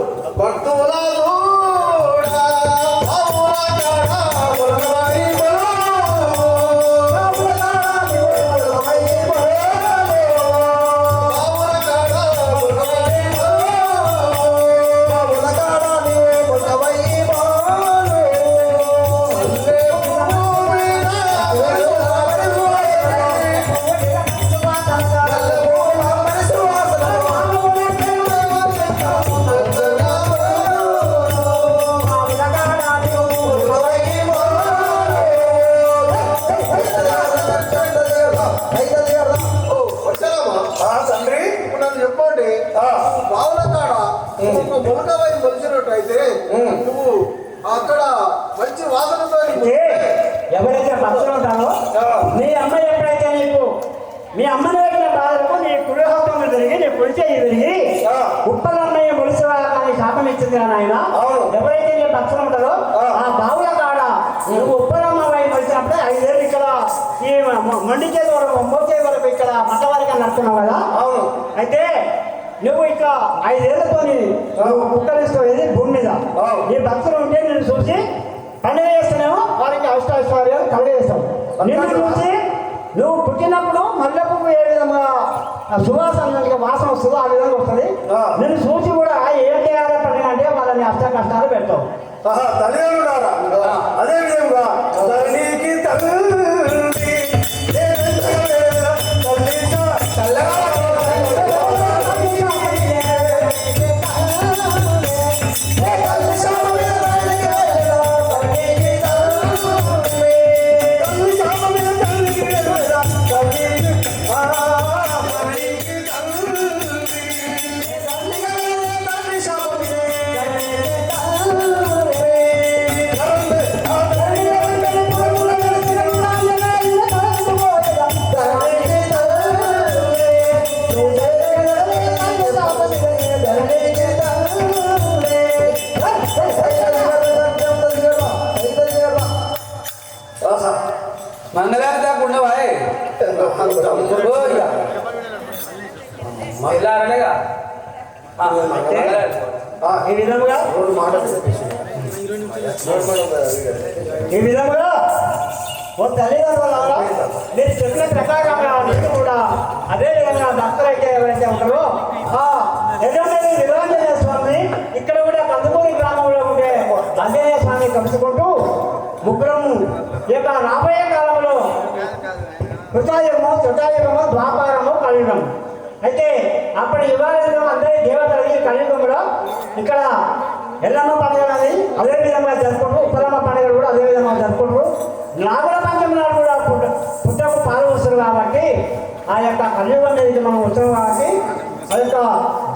తండ్రి ఇప్పుడు నన్ను చెప్పండి బావుల కాడ ఒక మొలకవై మొలిచినట్టయితే నువ్వు అక్కడ మంచి వాసనతో ఎవరైతే పక్షులు ఉంటారో నీ అమ్మ ఎప్పుడైతే నీకు మీ అమ్మని పెట్టిన బాధలకు నీ కుడి హోకం తిరిగి నీ కుడి చేయి తిరిగి ఉప్పలమ్మయ్య ములిసివా కానీ శాపం ఇచ్చింది కానీ ఆయన ఎవరైతే నీ పక్షులు ఉంటారో ఆ బావుల కాడ నువ్వు ఉప్పలమ్మయ్య మొలిచినప్పుడు 5 ఏళ్ళు ఇక్కడ ఈ మొండి చేతి వరకు మోచే వరకు ఇక్కడ మత వారికి నడుతున్నావు కదా అయితే నువ్వు ఇక 5 ఏళ్లతో నువ్వు కుక్కలిస్తావు భూమి మీద నీ భక్తులు ఉంటే నేను చూసి పండుగ చేస్తున్నావు వారికి అష్టాశ్వర్యాలు కలిగేస్తావు నిన్ను చూసి నువ్వు పుట్టినప్పుడు మల్లె పువ్వు ఏ విధంగా సువాసన వాసన వస్తుందో ఆ విధంగా వస్తుంది నిన్ను చూసి కూడా ఏం చేయాలి పండుగ అంటే వాళ్ళని అష్ట కష్టాలు పెడతావు తల్లిదండ్రులారా అదే విధంగా మంగళారు దాకా ఉండవాయ్ మహిళారనేగా ఈ విధముగా ఓ తల్లిదండ్రుల మీరు చెప్పిన ప్రకారంగా నేను కూడా అదే విధంగా భక్తులైతే ఎవరైతే ఉంటారో ఎటువంటి నిరంజనేయ స్వామి ఇక్కడ కూడా కందుకూరి గ్రామంలో ఉండే ఆంజనేయ స్వామి కలుసుకుంటూ ముగ్గురము ఈ యొక్క రాబోయే కాలంలో కృతాయుగము త్రుతాయుగము ద్వాపారము కలియుగము అయితే అప్పుడు యుగాలలో అందరి దేవతలకి కలియుగంలో ఇక్కడ ఎల్లమ్మ పండుగ అనేది అదే విధంగా జరుపుకుంటూ ఉప్పలమ్మ పండుగ కూడా అదే విధంగా జరుపుకుంటూ నాగుల పంచమి నాడు కూడా పుట్టకు పాలు వస్తారు కాబట్టి ఆ యొక్క కలియుగం అనేది మనం వచ్చాం కాబట్టి ఆ యొక్క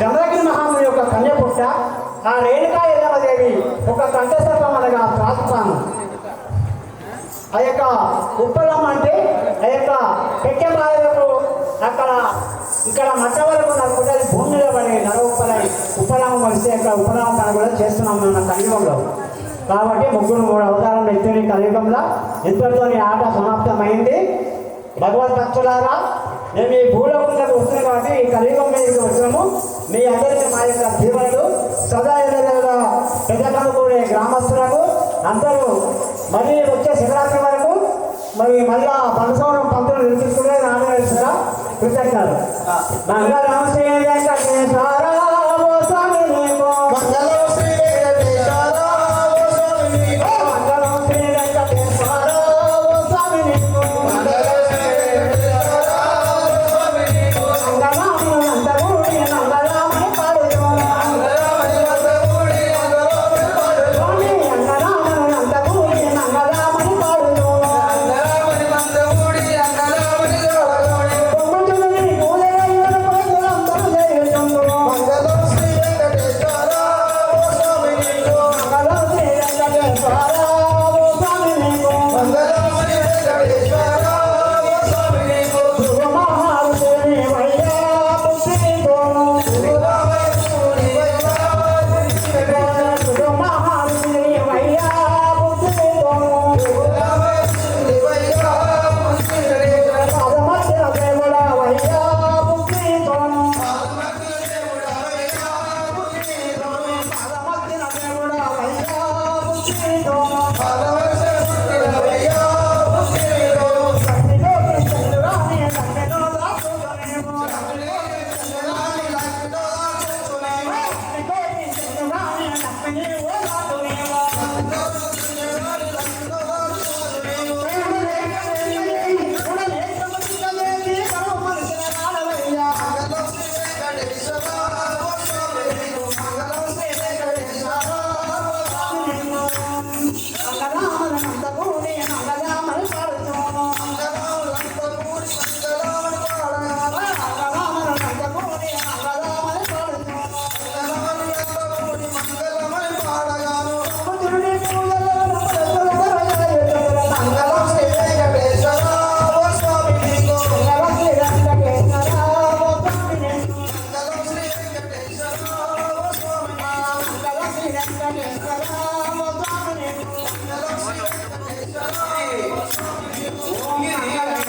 జమదగ్ని మహాముని యొక్క కన్య పుట్ట ఆ రేణుకా ఎల్లమ్మదేవి ఒక కంఠసర్పం అనగా ప్రాతుపాను ఆ యొక్క ఉప్పలమ్మ అంటే ఆ యొక్క పెట్టె బాధలకు అక్కడ ఇక్కడ మట్ట వరకు నడుపుకుంటే భూమి మీద పడి ఉప్పలమ్మ వస్తే అక్కడ ఉప్పలమ్మ పని కూడా చేస్తున్నాం మన కలియుగంలో కాబట్టి ముగ్గురు 3 అవతారాలు ఎత్తుని కలియుగంలో ఇంతటితో ఆట సమాప్తమైంది భగవద్భక్తులారా మేము ఈ భూలోకంలోకి వస్తున్నాం కాబట్టి ఈ కలియుగం మీదకి వచ్చాము మీ అందరికీ మా యొక్క దీవెనలు సదా పెద్ద కనుకూడే గ్రామస్తులకు అందరూ మళ్ళీ వచ్చే శివరాత్రి వరకు మరి మళ్ళా పరశురాం పంతులు నిలిపించుకునే నామేశ్వర కృతజ్ఞతలు మంగళం శ్రీ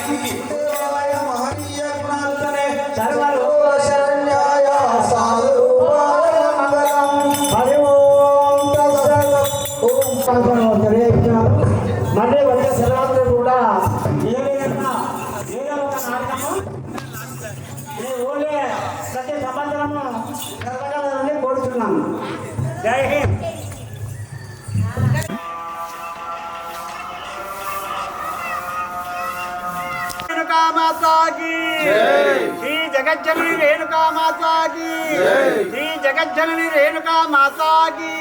దేవాయ మహనీయ గుణాలతోనే సర్వలోక శరణ్యాయ సాధురూపాయ మంగళం. హరి ఓం తత్సత్. ఓం మళ్ళీ వచ్చే శివరాత్రి కూడా ఏ విధంగా ఏదో ఒక నాటకము ఈ ఊళ్ళో ప్రతి సంవత్సరము జరగాలని కోరుతున్నాము. జై హింద్. రేణుకా మాతా కీ శ్రీ జగజ్జనని రేణుకా మాతా కీ శ్రీ జగజ్జనని రేణుకా మాతా కీ